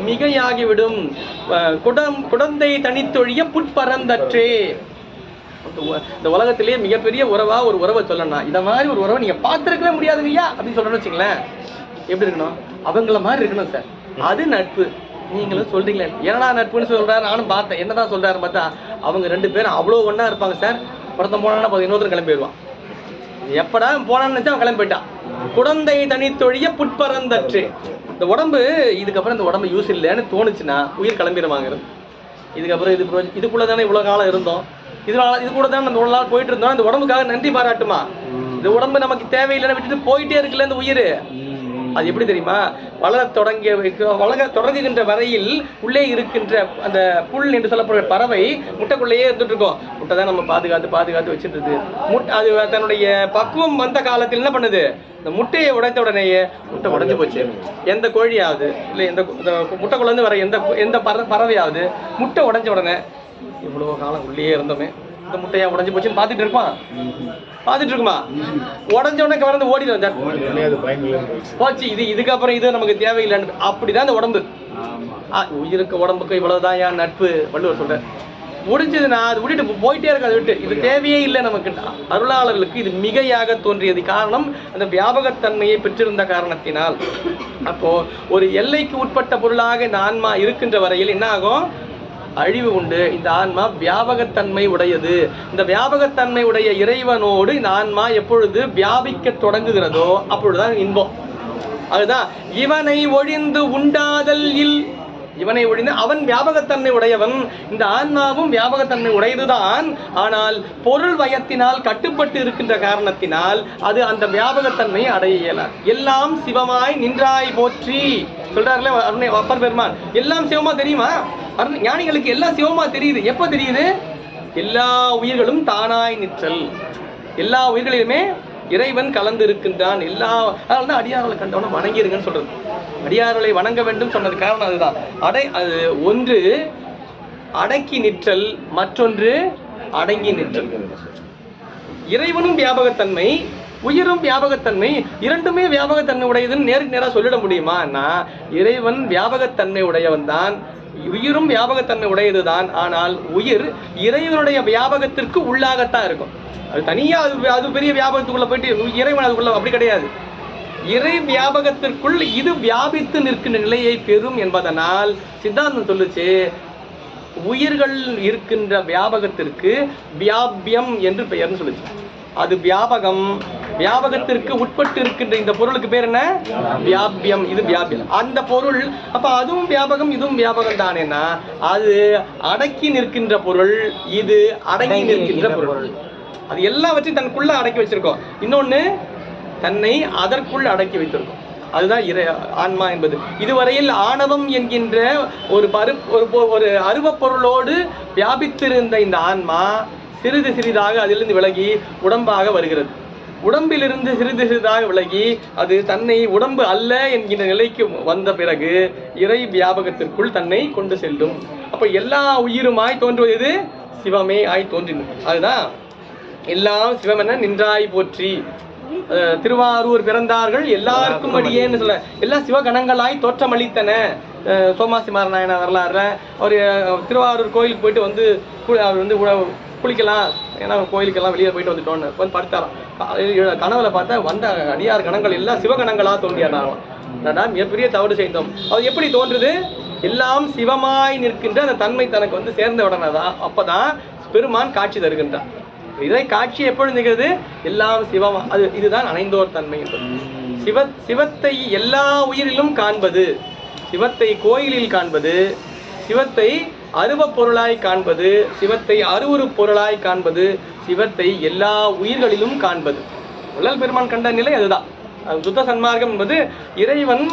மிகையாகிவிடும். குடந்தை தனித்தொழிய புட்பரந்தற்றே. இந்த உலகத்திலேயே மிகப்பெரிய உறவா ஒரு உறவை சொல்லணும். இத மாதிரி ஒரு உறவை நீங்க பார்த்திருக்கவே முடியாதுங்கய்யா அப்படின்னு சொல்லணும்னு வச்சுங்களேன். எப்படி இருக்கணும்? அவங்கள மாதிரி இருக்கணும் சார். அது நட்பு. நீங்களும் சொல்றீங்களே, என்னடா நட்புன்னு சொல்றாரு. நானும் பார்த்தேன், என்னதான் சொல்றாரு பார்த்தா, அவங்க 2 பேரும் அவ்வளவு ஒண்ணா இருப்பாங்க சார். ஒருத்தன் போனா இன்னொருத்தர் கிளம்பி போயிடுவான். எப்படா போனான்னு நினைச்சா அவன் கிளம்பி போயிட்டான். குடந்தை தனித்தொழிய புட்பரந்தற்று. இந்த உடம்பு இதுக்கப்புறம் இந்த உடம்பு யூஸ் இல்லைன்னு தோணுச்சுன்னா உயிர் கிளம்பிடுவாங்கிறது. இதுக்கப்புறம் இதுக்குள்ள தானே இவ்வளவு காலம் இருந்தோம், இது கூட தான் நம்ம நாள் போயிட்டு இருந்தோம். இந்த உடம்புக்காக நன்றி பாராட்டுமா? இந்த உடம்பு நமக்கு தேவையில்லைன்னு விட்டுட்டு போயிட்டே இருக்குல்ல இந்த உயிர். அது எப்படி தெரியுமா? வளர தொடங்குகின்ற வரையில் உள்ளே இருக்கின்ற அந்த புல் என்று சொல்லப்படுற பறவை முட்டைக்குள்ளேயே இருந்துட்டு இருக்கோம். முட்டை தான் நம்ம பாதுகாத்து வச்சுட்டு இருக்கு. அது தன்னுடைய பக்குவம் வந்த காலத்தில் என்ன பண்ணுது? இந்த முட்டையை உடைத்த உடனேயே முட்டை உடைஞ்சு போச்சு. எந்த கோழியாவது இல்லை எந்த முட்டைக்குள்ள இருந்து வர எந்த பறவையாவது முட்டை உடைஞ்ச உடனே இவ்வளவு காலம் உள்ளே இருந்தோமே, இந்த முட்டையா உடஞ்சு போச்சுன்னு பார்த்துட்டு இருக்குமா? உடஞ்ச உடனே கவர்ந்து ஓடிடும் போச்சு. இதுக்கப்புறம் இது நமக்கு தேவையில்லைன்னு. அப்படிதான் இந்த உடம்பு. உயிருக்கு உடம்புக்கு இவ்வளவுதான் ஏன் நட்பு வள்ளுவர் சொல்ற. முடிஞ்சதுன்னா அது விட்டுட்டு போயிட்டே இருக்கு. அதை விட்டு இது தேவையே இல்லை நமக்கு. அருளாளர்களுக்கு இது மிகையாக தோன்றியது. காரணம் அந்த வியாபகத்தன்மையை பெற்றிருந்த காரணத்தினால். அப்போ ஒரு எல்லைக்கு உட்பட்ட பொருளாக இந்த ஆன்மா இருக்கின்ற வரையில் என்ன ஆகும்? அழிவு உண்டு. இந்த ஆன்மா வியாபகத்தன்மை உடையது. இந்த வியாபகத்தன்மை உடைய இறைவனோடு இந்த ஆன்மா எப்பொழுது வியாபிக்க தொடங்குகிறதோ அப்பொழுதுதான் இன்பம். அதுதான் இவனை ஒழிந்து உண்டாதல் இல். இவனை ஒழிந்து அவன் வியாபகத்தன்மை உடையவன். இந்த ஆன்மாவும் வியாபகத்தன்மை உடையதுதான். ஆனால் பொருள் வயத்தினால் கட்டுப்பட்டு இருக்கின்ற காரணத்தினால் அது அந்த வியாபகத்தன்மை அடைய இயலாது. எல்லாம் சிவமாய் நின்றாய் போற்றி சொல்றாருல அப்பர் பெருமான். எல்லாம் சிவமா தெரியுமா? ஞானிகளுக்கு எல்லாம் சிவமா தெரியுது. எப்ப தெரியுது? எல்லா உயிர்களும் தானாய் நிற்றல். எல்லா உயிர்களிலுமே இறைவன் கலந்து இருக்கின்றான். எல்லா அதனால தான் அடியார்களை கண்டவன வணங்கிருங்கன்னு சொல்றது. அடியார்களை வணங்க வேண்டும் சொன்னது காரணம் அதுதான். அது ஒன்று அடக்கி நிற்றல், மற்றொன்று அடங்கி நிற்றல். இறைவனும் வியாபகத்தன்மை, உயிரும் வியாபகத்தன்மை, இரண்டுமே வியாபகத்தன்மை உடையதுன்னு நேருக்கு நேராக சொல்லிட முடியுமான்னா, இறைவன் வியாபகத்தன்மை உடையவன் தான், உயிரும் வியாபகத்தன்மை உடையதுதான். ஆனால் உயிர் இறைவனுடைய வியாபகத்திற்கு உள்ளாகத்தான் இருக்கும். அது தனியா அது பெரிய வியாபகத்துக்குள்ள போயிட்டு இறைவன் அதுக்குள்ள அப்படி கிடையாது. இறை வியாபகத்திற்குள் இது வியாபித்து நிற்கின்ற நிலையை பெறும் என்பதனால் சித்தாந்தம் சொல்லுச்சு, உயிர்கள் இருக்கின்ற வியாபகத்திற்கு வியாபியம் என்று பெயர்னு சொல்லுச்சு. அது வியாபகம், வியாபகத்திற்கு உட்பட்டு இருக்கின்ற இந்த பொருளுக்கு பேர் என்ன? வியாபியம். இது வியாபியம் அந்த பொருள். அப்ப அதுவும் வியாபகம், இதுவும் வியாபகம் தானேன்னா அது அடக்கி நிற்கின்ற பொருள், இது அடங்கி நிற்கின்ற பொருள். அது எல்லாவற்றையும் தனக்குள்ள அடக்கி வச்சிருக்கோம். இன்னொன்னு தன்னை அதற்குள் அடக்கி வைத்திருக்கும். அதுதான் ஆன்மா என்பது. இதுவரையில் ஆணவம் என்கின்ற ஒரு அருவப் பொருளோடு வியாபித்திருந்த இந்த ஆன்மா சிறிது சிறிதாக அதிலிருந்து விலகி உடம்பாக வருகிறது. உடம்பிலிருந்து சிறிது சிறிதாக விலகி அது தன்னை உடம்பு அல்ல என்கின்ற நிலைக்கு வந்த பிறகு இறை வியாபகத்திற்குள் தன்னை கொண்டு செல்லும். அப்ப எல்லா உயிருமாய் தோன்றுவது சிவமே ஆய் தோன்றின. அதுதான் எல்லாம் சிவமென நின்றாய் போற்றி. திருவாரூர் பிறந்தார்கள் எல்லாருக்கும் அடியேன்னு சொல்ல, எல்லா சிவகணங்களாய் தோற்றமளித்தன. சோமாசி மாரநாயன வரலாறுல அவர் திருவாரூர் கோயிலுக்கு போயிட்டு வந்து அவர் வந்து குளிக்கலாம், ஏன்னா கோயிலுக்கெல்லாம் வெளியே போயிட்டு வந்துட்டோன்னு வந்து படுத்தாராம். கனவுல பார்த்தா வந்த அடியார் கணங்கள் எல்லாம் சிவகணங்களா தோன்றியாராம். மிகப்பெரிய தவறு செய்தோம். அது எப்படி தோன்றுது? எல்லாம் சிவமாய் நிற்கின்ற அந்த தன்மை தனக்கு வந்து சேர்ந்த உடனே தான் அப்பதான் பெருமான் காட்சி தருகின்றான். இதை காட்சி எப்பொழுது நிகழ்கிறது? எல்லாம் சிவமா. அது இதுதான் அணைந்தோர் தன்மை என்பது. சிவத்தை எல்லா உயிரிலும் காண்பது, சிவத்தை கோயிலில் காண்பது, சிவத்தை அருவப் பொருளாய் காண்பது, சிவத்தை அருவுரு பொருளாய் காண்பது, சிவத்தை எல்லா உயிர்களிலும் காண்பது. வள்ளல் பெருமான் கண்ட நிலை அதுதான். சுத்த சன்மார்க்கம் என்பது இறைவன்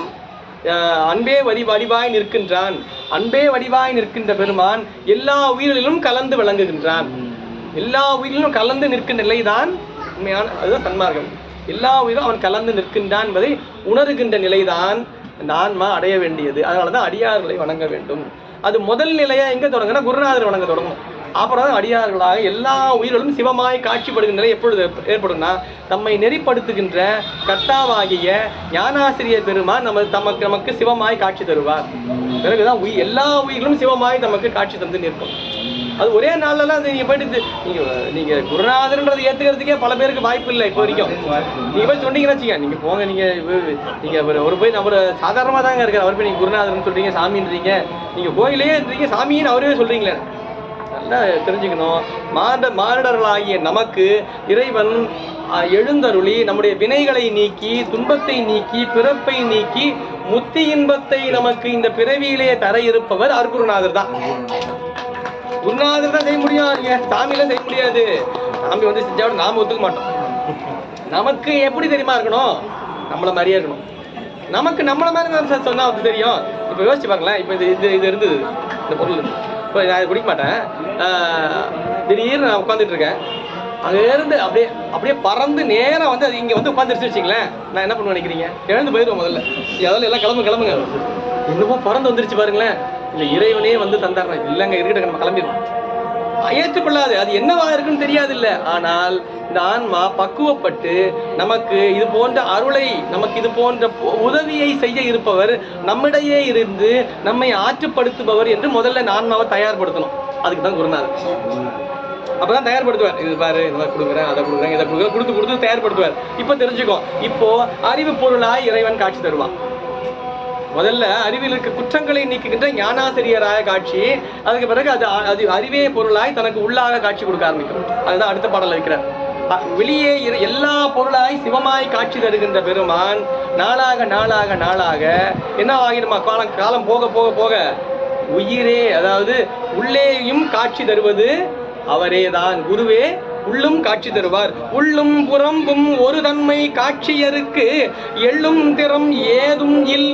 அன்பே வடிவாய் நிற்கின்றான். அன்பே வடிவாய் நிற்கின்ற பெருமான் எல்லா உயிரிலும் கலந்து விளங்குகின்றான். எல்லா உயிரிலும் கலந்து நிற்கின்ற நிலைதான் உண்மையான, அதுதான் சன்மார்க்கம். எல்லா உயிரும் அவன் கலந்து நிற்கின்றான் என்பதை உணர்கின்ற நிலைதான் இந்த ஆன்மா அடைய வேண்டியது. அதனாலதான் அடியார்களை வணங்க வேண்டும். அது முதல் நிலையா எங்க தொடங்குனா குருநாதர் வணங்க தொடங்கும். அப்புறம் அடியார்களாக எல்லா உயிர்களும் சிவமாய் காட்சிப்படுகின்ற நிலை எப்பொழுது ஏற்படும்னா, தம்மை நெறிப்படுத்துகின்ற கர்த்தாவாகிய ஞானாசிரியர் பெருமான் நமக்கு சிவமாய் காட்சி தருவார். பிறகுதான் எல்லா உயிர்களும் சிவமாய் நமக்கு காட்சி தந்து நிற்கும். அது ஒரே நாள்லாம் அது நீங்க போயிட்டு நீங்க குருநாதர்ன்றது ஏத்துக்கிறதுக்கே பல பேருக்கு வாய்ப்பு இல்லை. இப்போ வரைக்கும் நீங்க போய் சொன்னீங்கன்னு வச்சுக்க, நீங்க போங்க, நீங்க ஒரு போய் நம்ம சாதாரணமா தாங்க இருக்காரு, அவர் போய் நீங்க குருநாதர்னு சொல்றீங்க, சாமின்றீங்க, நீங்க கோயிலே இருக்கீங்க, சாமின்னு அவரே சொல்றீங்களே. நல்லா தெரிஞ்சுக்கணும். மானிடர்களாகிய நமக்கு இறைவன் எழுந்தருளி நம்முடைய வினைகளை நீக்கி, துன்பத்தை நீக்கி, பிறப்பை நீக்கி, முத்தி இன்பத்தை நமக்கு இந்த பிறவியிலே தர இருப்பவர் அருகுருநாதர் தான். குருநாதர் தான் செய்ய முடியும், சாமியில செய்ய முடியாது. சாமி வந்து செஞ்சாலும் நாம ஒத்துக்க மாட்டோம். நமக்கு எப்படி தெரியுமா இருக்கணும்? நம்மள மாதிரியே இருக்கணும். நமக்கு நம்மள மாதிரி சொன்னா வந்து தெரியும். இப்ப யோசிச்சு பாருங்களேன். இப்ப இது இருந்தது, இந்த பொருள். இப்போ நான் குடிக்க மாட்டேன். திடீர்னு நான் உட்காந்துட்டு இருக்கேன். அங்கேருந்து அப்படியே பறந்து நேரம் வந்து அது இங்கே வந்து உட்காந்துருச்சு வச்சுங்களேன். நான் என்ன பண்ணுவேன் நினைக்கிறீங்க? எழுந்து போயிடுவோம் முதல்ல. அதெல்லாம் எல்லாம் கிளம்புங்க. என்னமோ பறந்து வந்துருச்சு பாருங்களேன். இல்லை இறைவனே வந்து தந்தாருனா இல்லைங்க, இருக்கட்டும், நம்ம கிளம்பிடுவோம். ஏற்றுக்கொள்ளாது. அது என்னவா இருக்குன்னு தெரியாது இல்லை. ஆனால் இந்த ஆன்மா பக்குவப்பட்டு நமக்கு இது போன்ற அருளை, நமக்கு இது போன்ற உதவியை செய்ய இருப்பவர், நம்மிடையே இருந்து நம்மை ஆற்றுப்படுத்துபவர் என்று முதல்ல இந்த ஆன்மாவை தயார்படுத்தணும். அதுக்கு தான் குருநாதர். அப்பதான் தயார்படுத்துவார். இது பாரு, இதை கொடுக்குறேன், அதை கொடுக்குறேன், இதை கொடுக்குறேன், கொடுத்து தயார்படுத்துவார். இப்போ தெரிஞ்சுக்கோ, இப்போ அறிவு பொருளாய் இறைவன் காட்சி தருவான். முதல்ல அறிவில் இருக்க குற்றங்களை நீக்குகின்ற ஞானாசிரியராக காட்சி. அதுக்கு பிறகு அது அறிவே பொருளாய் தனக்கு உள்ளாக காட்சி கொடுக்க ஆரம்பிக்கும். அதுதான் அடுத்த பாடல் இருக்கிறார். வெளியே எல்லா பொருளாய் சிவமாய் காட்சி தருகின்ற பெருமான் நாளாக நாளாக நாளாக என்ன ஆகிடுமா, காலம் போக போக போக உயிரே, அதாவது உள்ளேயும் காட்சி தருவது அவரேதான். குருவே உள்ளும் காட்சி தருவார். உள்ளும் புறம்பும் ஒரு தன்மை காட்சியருக்கு எள்ளும் திறம் ஏதும் இல்.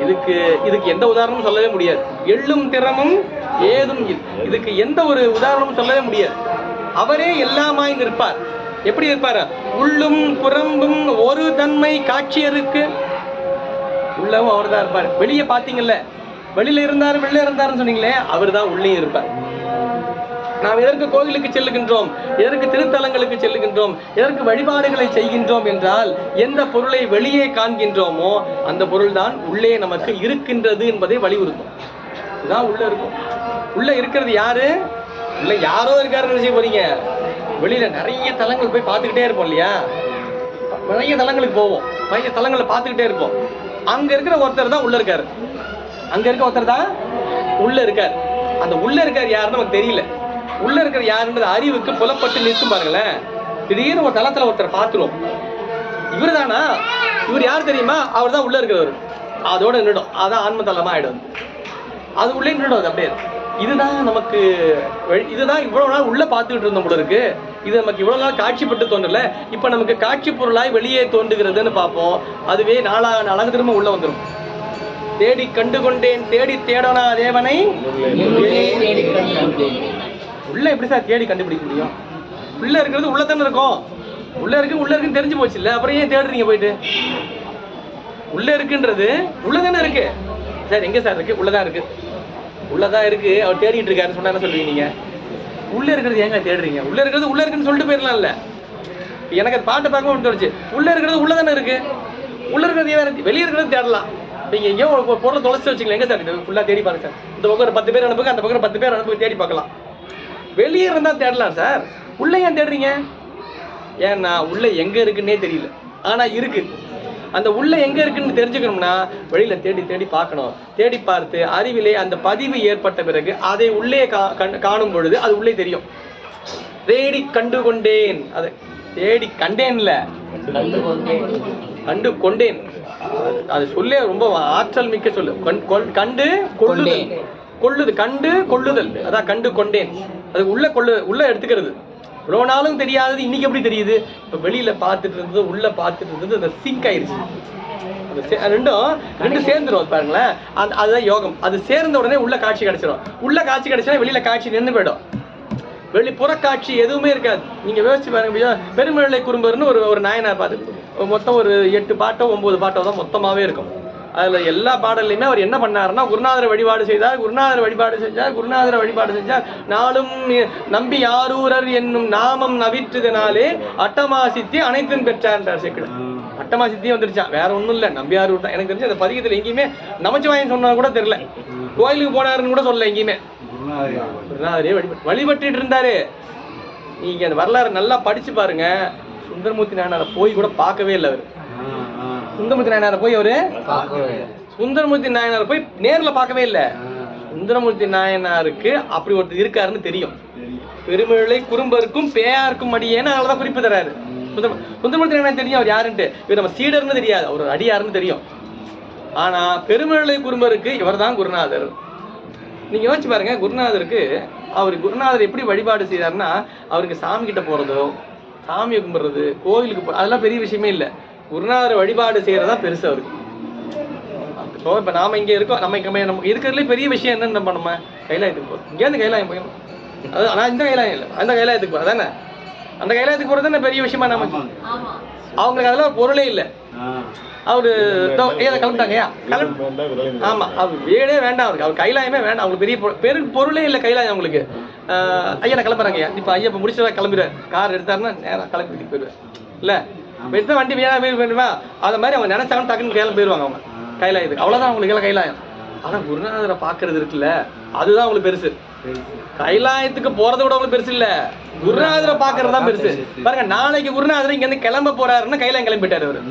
இதுக்கு எந்த உதாரணமும் சொல்லவே முடியாது. எள்ளும் திறமும் ஏதும் இல், இதுக்கு எந்த ஒரு உதாரணமும் சொல்லவே முடியாது. அவரே எல்லாமாய் நிற்பார். எப்படி இருப்பார்? உள்ளும் புறம்பும் ஒரு தன்மை காட்சியருக்கு. உள்ளவும் அவர் தான் இருப்பார். வெளியே பார்த்தீங்கல்ல, வெளியில இருந்தாரு வெளில இருந்தாருன்னு சொன்னீங்களே, அவர் தான் உள்ளே இருப்பார். நாம் எதற்கு கோவிலுக்கு செல்லுகின்றோம், எதற்கு திருத்தலங்களுக்கு செல்லுகின்றோம், எதற்கு வழிபாடுகளை செய்கின்றோம் என்றால் எந்த பொருளை வெளியே காண்கின்றோமோ அந்த பொருள் தான் உள்ளே நமக்கு இருக்கின்றது என்பதை வலியுறுத்தும். இதுதான் உள்ள இருக்கும். உள்ள இருக்கிறது யாரு? உள்ள யாரோ இருக்காருன்னு நினைச்சு போறீங்க. வெளியில நிறைய தலங்கள் போய் பார்த்துக்கிட்டே இருப்போம் இல்லையா? நிறைய தலங்களுக்கு போவோம், நிறைய தலங்களை பார்த்துக்கிட்டே இருப்போம். அங்க இருக்கிற ஒருத்தர் தான் உள்ள இருக்காரு. அங்க இருக்க ஒருத்தர் தான் உள்ள இருக்காரு. அந்த உள்ள இருக்காரு யாருன்னு நமக்கு தெரியல. உள்ள இருக்கிற யாருன்றது அறிவுக்கு புலப்பட்டு நிற்கும் பாருங்களேன். திடீர்னு ஒரு தளத்துல ஒருத்தர் பார்த்துருவோம், இவர் தானா, இவர் யார் தெரியுமா, அவர் தான் உள்ள இருக்கிறவர். அதோட நின்றுடும். அதான் ஆன்ம தலமா ஆயிடும். அது உள்ளே நின்றுடும். அது அப்படியே இதுதான் நமக்கு, இதுதான் இவ்வளவு நாள் உள்ள பார்த்துக்கிட்டு இருந்தோம் போல இருக்கு. இது நமக்கு இவ்வளவு நாள் காட்சிப்பட்டு தோன்றல, இப்ப நமக்கு காட்சி பொருளாய் வெளியே தோன்றுகிறதுன்னு பார்ப்போம். அதுவே நாளாக நாளாக திரும்ப உள்ள வந்துடும். தேடி கண்டு கொண்டேன் தேடி தேடனா தேவனை. உள்ள எப்படி சார் தேடி கண்டுபிடிக்க முடியும்? உள்ள இருக்கிறது உள்ளதானே இருக்கும். உள்ள இருக்குன்னு தெரிஞ்சு போச்சு இல்ல, அப்புறம் ஏன் தேடுறீங்க போயிட்டு? உள்ள இருக்குன்றது உள்ளதானே இருக்கு. சார் எங்க சார் இருக்கு? உள்ளதான் இருக்கு. உள்ளதான் இருக்கு, அவர் தேடிட்டு இருக்காருன்னு சொன்னா என்ன சொல்லுவீங்க நீங்க? உள்ள இருக்கிறது ஏங்க தேடுறீங்க? உள்ள இருக்கிறது உள்ள இருக்குன்னு சொல்லிட்டு போயிடலாம்ல. எனக்கு அது பாட்டை பார்க்க தோணுச்சு. உள்ள இருக்கிறது உள்ளதானே இருக்கு. உள்ள இருக்கிறது வேற, வெளியே இருக்கிறது தேடலாம். நீங்க எங்கேயோ ஒரு பொருளை தொலைச்சு வச்சுக்கலாம். எங்க சார் இது ஃபுல்லா தேடி பாருங்க சார். இந்த பக்கம் ஒரு 10 பேர் அனுப்புங்க, அந்த பக்கம் 10 பேர் அனுப்புங்க, தேடி பார்க்கலாம். வெளியே இருந்தா தேடலாம் சார். உள்ள ஏன் தேடுறீங்க? ஏன்னா உள்ள எங்க இருக்குன்னே தெரியல, ஆனா இருக்கு. அந்த உள்ள எங்க இருக்குன்னு தெரிஞ்சுக்கணும்னா வெளியில தேடி தேடி பார்க்கணும். தேடி பார்த்து அறிவிலே அந்த பதிவு ஏற்பட்ட பிறகு அதை உள்ளே காணும் பொழுது அது உள்ளே தெரியும். தேடி கண்டு கொண்டேன், அதை தேடி கண்டேன்ல, கண்டு கொண்டேன். அது சொல்லே ரொம்ப ஆற்றல் மிக்க சொல்லு. கண்டு கொள்ளுதல், கொள்ளுது, கண்டு கொள்ளுதல், அதான் கண்டு கொண்டேன். அது உள்ள எடுத்துக்கிறது. இவ்வளோ நாளும் தெரியாதது இன்னைக்கு எப்படி தெரியுது? இப்போ வெளியில பார்த்துட்டு இருந்தது உள்ள பார்த்துட்டு இருந்தது அந்த சிங்க் ஆயிடுச்சு. ரெண்டும் சேர்ந்துடும் பாருங்களேன். அதுதான் யோகம். அது சேர்ந்த உடனே உள்ள காட்சி கிடைச்சிடும். உள்ள காட்சி கிடைச்சா வெளியில காட்சி நின்று போயிடும். வெளிப்புற காட்சி எதுவுமே இருக்காது. நீங்க யோசிச்சு பாருங்க. பெருமிழலை குறும்பர்னு ஒரு நாயனார் பார்த்து மொத்தம் ஒரு 8 பாட்டோ 9 பாட்டோ தான் மொத்தமாவே இருக்கும். அதுல எல்லா பாடல்லையுமே அவர் என்ன பண்ணாருன்னா குருநாதரை வழிபாடு செய்தார், குருநாதரை வழிபாடு செஞ்சார். நாளும் நம்பி யாரூரர் என்னும் நாமம் நவிற்றதுனாலே அட்டமா சித்தி அனைத்தும் பெற்றார் சேக்கிழார். அட்டமா சித்தியும் வந்துருச்சான். வேற ஒண்ணும் இல்ல, நம்பியாரூர் தான். எனக்கு தெரிஞ்சு அந்த பதிகத்துல எங்கேயுமே நமச்சிவாயன் சொன்னா கூட தெரியல, கோயிலுக்கு போனாருன்னு கூட சொல்லல எங்கேயுமே. குருநாதரே வழிபட்டு இருந்தாரு. நீங்க அந்த வரலாறு நல்லா படிச்சு பாருங்க. சுந்தரமூர்த்தி நாயனாரை போய் கூட பார்க்கவே இல்லை அவரு. சுந்தரமூர்த்தி நாயனாரை போய் நேர்ல பார்க்கவே இல்லை. சுந்தரமூர்த்தி நாயனாருக்கு அப்படி ஒருத்தர் இருக்காருன்னு தெரியும். பெருமிழலை குறும்பருக்கும் பேயாருக்கும் அடியேன்னு அதனாலதான் குறிப்பு தராரு. சுந்தரமூர்த்தி நாயனார் தெரியும் அவர் யாருன்ட்டு. இவர் நம்ம சீடர்னு தெரியாது, அவர் அடியாருன்னு தெரியும். ஆனா பெருமிழலை குறும்பருக்கு இவர் தான் குருநாதர். நீங்க யோசிச்சு பாருங்க. குருநாதர் எப்படி வழிபாடு செய்தாருன்னா, அவருக்கு சாமி கிட்ட போறதோ, சாமியை கும்பிடுறது, கோவிலுக்கு அதெல்லாம் பெரிய விஷயமே இல்லை. குருநாதரை வழிபாடு செய்யறதா பெருசு அவருக்கு. இப்ப நாம இங்க இருக்கோம், நம்ம இருக்கிறதுல பெரிய விஷயம் என்னன்னு நம்ம கைலாயத்துக்கு போறோம். இங்கேருந்து கைலாயம் போயிடும். அது ஆனா இந்த கைலாயம் இல்லை, அந்த கைலாயத்துக்கு போறது தானே. அந்த கைலாயத்துக்கு போறது தானே பெரிய விஷயமா நமக்கு. அவங்களுக்கு அதெல்லாம் பொருளே இல்லை. அவரு கிளம்பிட்டாங்கய்யா, ஆமா, அவர் வீடே வேண்டாம் அவருக்கு, அவர் கைலாயமே வேண்டாம் அவங்களுக்கு. பெரிய பொருளே இல்லை கைலாயம் அவங்களுக்கு. ஐயா நான் கிளம்புறாங்கய்யா, இப்ப ஐயா இப்ப முடிச்சதா கிளம்பிடுவேன். கார் எடுத்தாருன்னா நேரம் கிளம்பி வீட்டுக்கு போயிடுவேன் இல்ல. எடுத்த வண்டி வேணுமா அந்த மாதிரி அவங்க நினைச்சாங்கன்னு டக்குன்னு கிளம்பி போயிடுவாங்க அவங்க கைலாயத்துக்கு. அவ்வளவுதான் அவங்களுக்கு எல்லாம் கைலாயம். ஆனா குருநாதரை பாக்குறது இருக்குல்ல, அதுதான் அவங்களுக்கு பெருசு. கைலாயத்துக்கு போறதை விட அவங்களுக்கு பெருசு இல்ல, குருநாதரை பாக்குறது தான் பெருசு. பாருங்க, நாளைக்கு குருநாதர் இங்க இருந்து கிளம்ப போறாருன்னா கைலாயம் கிளம்பிட்டாரு அவரு.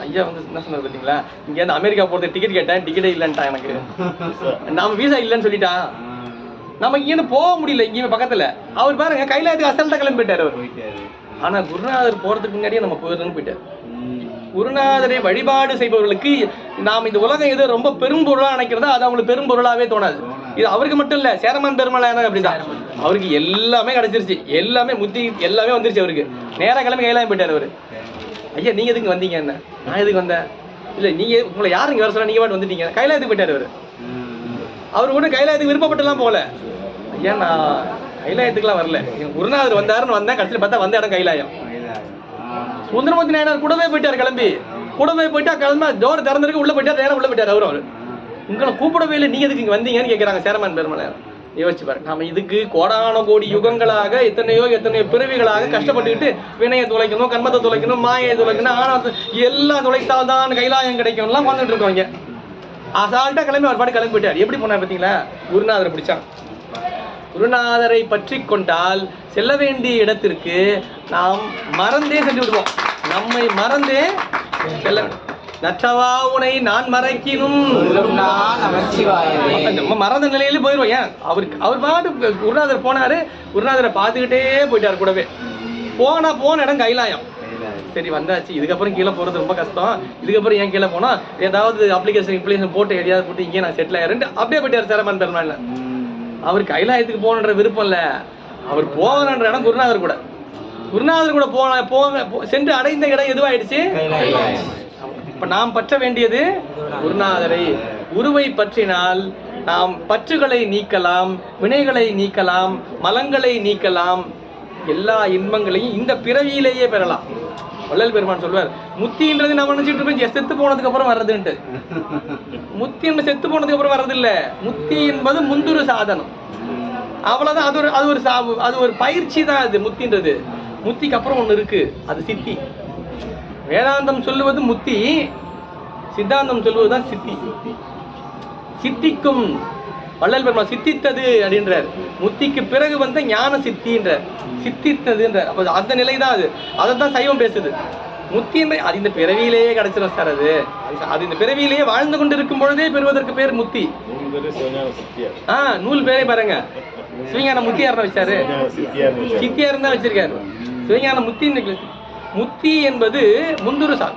ஐயா வந்து என்ன சொன்னார் பாத்தீங்களா, இங்க இருந்து அமெரிக்கா போறது டிக்கெட் கேட்டேன், டிக்கெட்டே இல்லன்ட்டா எனக்கு. நாம வீசா இல்லன்னு சொல்லிட்டா. நமக்கு இங்கே போக முடியல, இங்கே பக்கத்துல. அவர் பாருங்க கைலாயத்துக்கு அசல்ட்டா கிளம்பி போயிட்டாரு அவர். ஆனா குருநாதர் போறதுக்கு முன்னாடியே நம்ம போயிடணும்னு போயிட்டார். குருநாதரை வழிபாடு செய்பவர்களுக்கு நாம் இந்த உலகம் ஏதோ ரொம்ப பெரும் பொருளா நினைக்கிறதா அது அவங்களுக்கு பெரும் பொருளாவே தோணாது. இது அவருக்கு மட்டும் இல்ல, சேரமான் பெருமாள் அப்படிதான். அவருக்கு எல்லாமே கிடைச்சிருச்சு, எல்லாமே முத்தி எல்லாமே வந்துருச்சு. அவருக்கு நேரா கிளம்பி கைலாயம் போயிட்டாரு அவரு. ஐயா நீங்க எதுக்கு வந்தீங்க? என்ன நான் எதுக்கு வந்தேன்? இல்ல நீங்க உங்களை யாரு இங்க வர சொல்ல, நீங்க பாட்டு வந்துட்டீங்க. கைலாயத்துக்கு போயிட்டாரு அவரு. அவரு கூட கைலாயத்துக்கு விருப்பப்பட்டுலாம் போகல. ஐயா நான் கைலாயத்துக்குலாம் வரல, என் குருநாதர் வந்தாருன்னு வந்தேன். கடைசியில் பார்த்தா வந்த இடம் கைலாயம். சுந்தரமூர்த்தி நாயனார் கூடவே போயிட்டார். கிளம்பி கூடவே போயிட்டா கிளம்பி டோர் திறந்திருக்கு, உள்ள போயிட்டார். நேரம் உள்ள போயிட்டார். அவரு உங்களை கூப்பிடவே இல்லை, நீங்க எதுக்கு இங்க வந்தீங்கன்னு கேட்கறாங்க சேரமான் பெருமாள். யோசிச்சு பாருங்க, நாம இதுக்கு கோடான கோடி யுகங்களாக எத்தனையோ பிறவிகளாக கஷ்டப்பட்டுக்கிட்டு வினையை துளைக்கணும், கர்மத்தை துளைக்கணும், மாயை துளைக்கணும், ஆனா எல்லாம் துளைத்தால்தான் கைலாயம் கிடைக்கும்லாம் வந்துட்டு இருக்கோங்க. அசால்ட்டா கிளம்பி அவர் பாட்டு கிளம்பி போயிட்டார். எப்படி போனார் பார்த்தீங்களா? குருநாதரை பிடிச்சான். குருநாதரை பற்றி கொண்டால் செல்ல வேண்டிய இடத்திற்கு நாம் மறந்தே சென்று விடுவோம். நம்மை மறந்தே செல்ல. நற்றவா உனை நான் மறக்கினும் நம்ம மறந்த நிலையில போயிடுவோம். ஏன் அவர் பாட்டு குருநாதர் போனாரு, குருநாதரை பார்த்துக்கிட்டே போயிட்டாரு கூடவே. போன இடம் கைலாயம். சரி வந்தாச்சு, இதுக்கப்புறம் கீழே போறது ரொம்ப கஷ்டம், இதுக்கப்புறம் ஏன் கீழே போனா ஏதாவது அப்ளிகேஷன் போட்டு எதையாவது போட்டு இங்கே நான் செட்டில் ஆயிரேன் அப்படியே போயிட்டாரு சேரமான் பெருமாள். அவர் கைலாயத்துக்கு போகணுன்ற விருப்பம் இல்ல, அவர் போகணுன்ற இடம் குருநாதர் கூட. குருநாதர் கூட சென்று அடைந்த இடம் எதுவாயிடுச்சு? இப்ப நாம் பற்ற வேண்டியது குருநாதரை. குருவை பற்றினால் நாம் பற்றுகளை நீக்கலாம், வினைகளை நீக்கலாம், மலங்களை நீக்கலாம், எல்லா இன்பங்களையும் இந்த பிறவியிலேயே பெறலாம். வள்ளல் பெருமான் சொல்வார், முத்தின்றது நம்ம நினைச்சிட்டு இருக்கோம் செத்து போனதுக்கு அப்புறம் வர்றதுன்ட்டு. முத்தி என்பது செத்து போனதுக்கு அப்புறம் வர்றது இல்ல. முத்தி என்பது முந்துரு சாதனம், அவ்வளவுதான். அது ஒரு பயிற்சி தான். அது முத்தின்றது. முத்திக்கு அப்புறம் ஒண்ணு இருக்கு, அது சித்தி. வேதாந்தம் சொல்லுவது முத்தி, சித்தாந்தம் சொல்லுவதுதான் சித்தி. சித்திக்கும் வள்ளல் பெருமாள் சித்தித்தது அப்படின்றார். முத்திக்கு பிறகு வந்த ஞான சித்தின்றார், சித்தித்ததுன்றார். அப்ப அந்த நிலை தான் அது. அதைத்தான் சைவம் பேசுது. முத்தின்ற அது இந்த பிறவியிலேயே கிடைச்சிடும் சார். அது இந்த பிறவியிலேயே வாழ்ந்து கொண்டு இருக்கும் பொழுதே பெறுவதற்கு பேர் முத்தி. நூல் பேரே பாருங்க, சிவஞான முத்தியார் வச்சாரு, சித்தியார் தான் வச்சிருக்காரு. சிவஞான முத்தி என்பது முந்துரு சார்.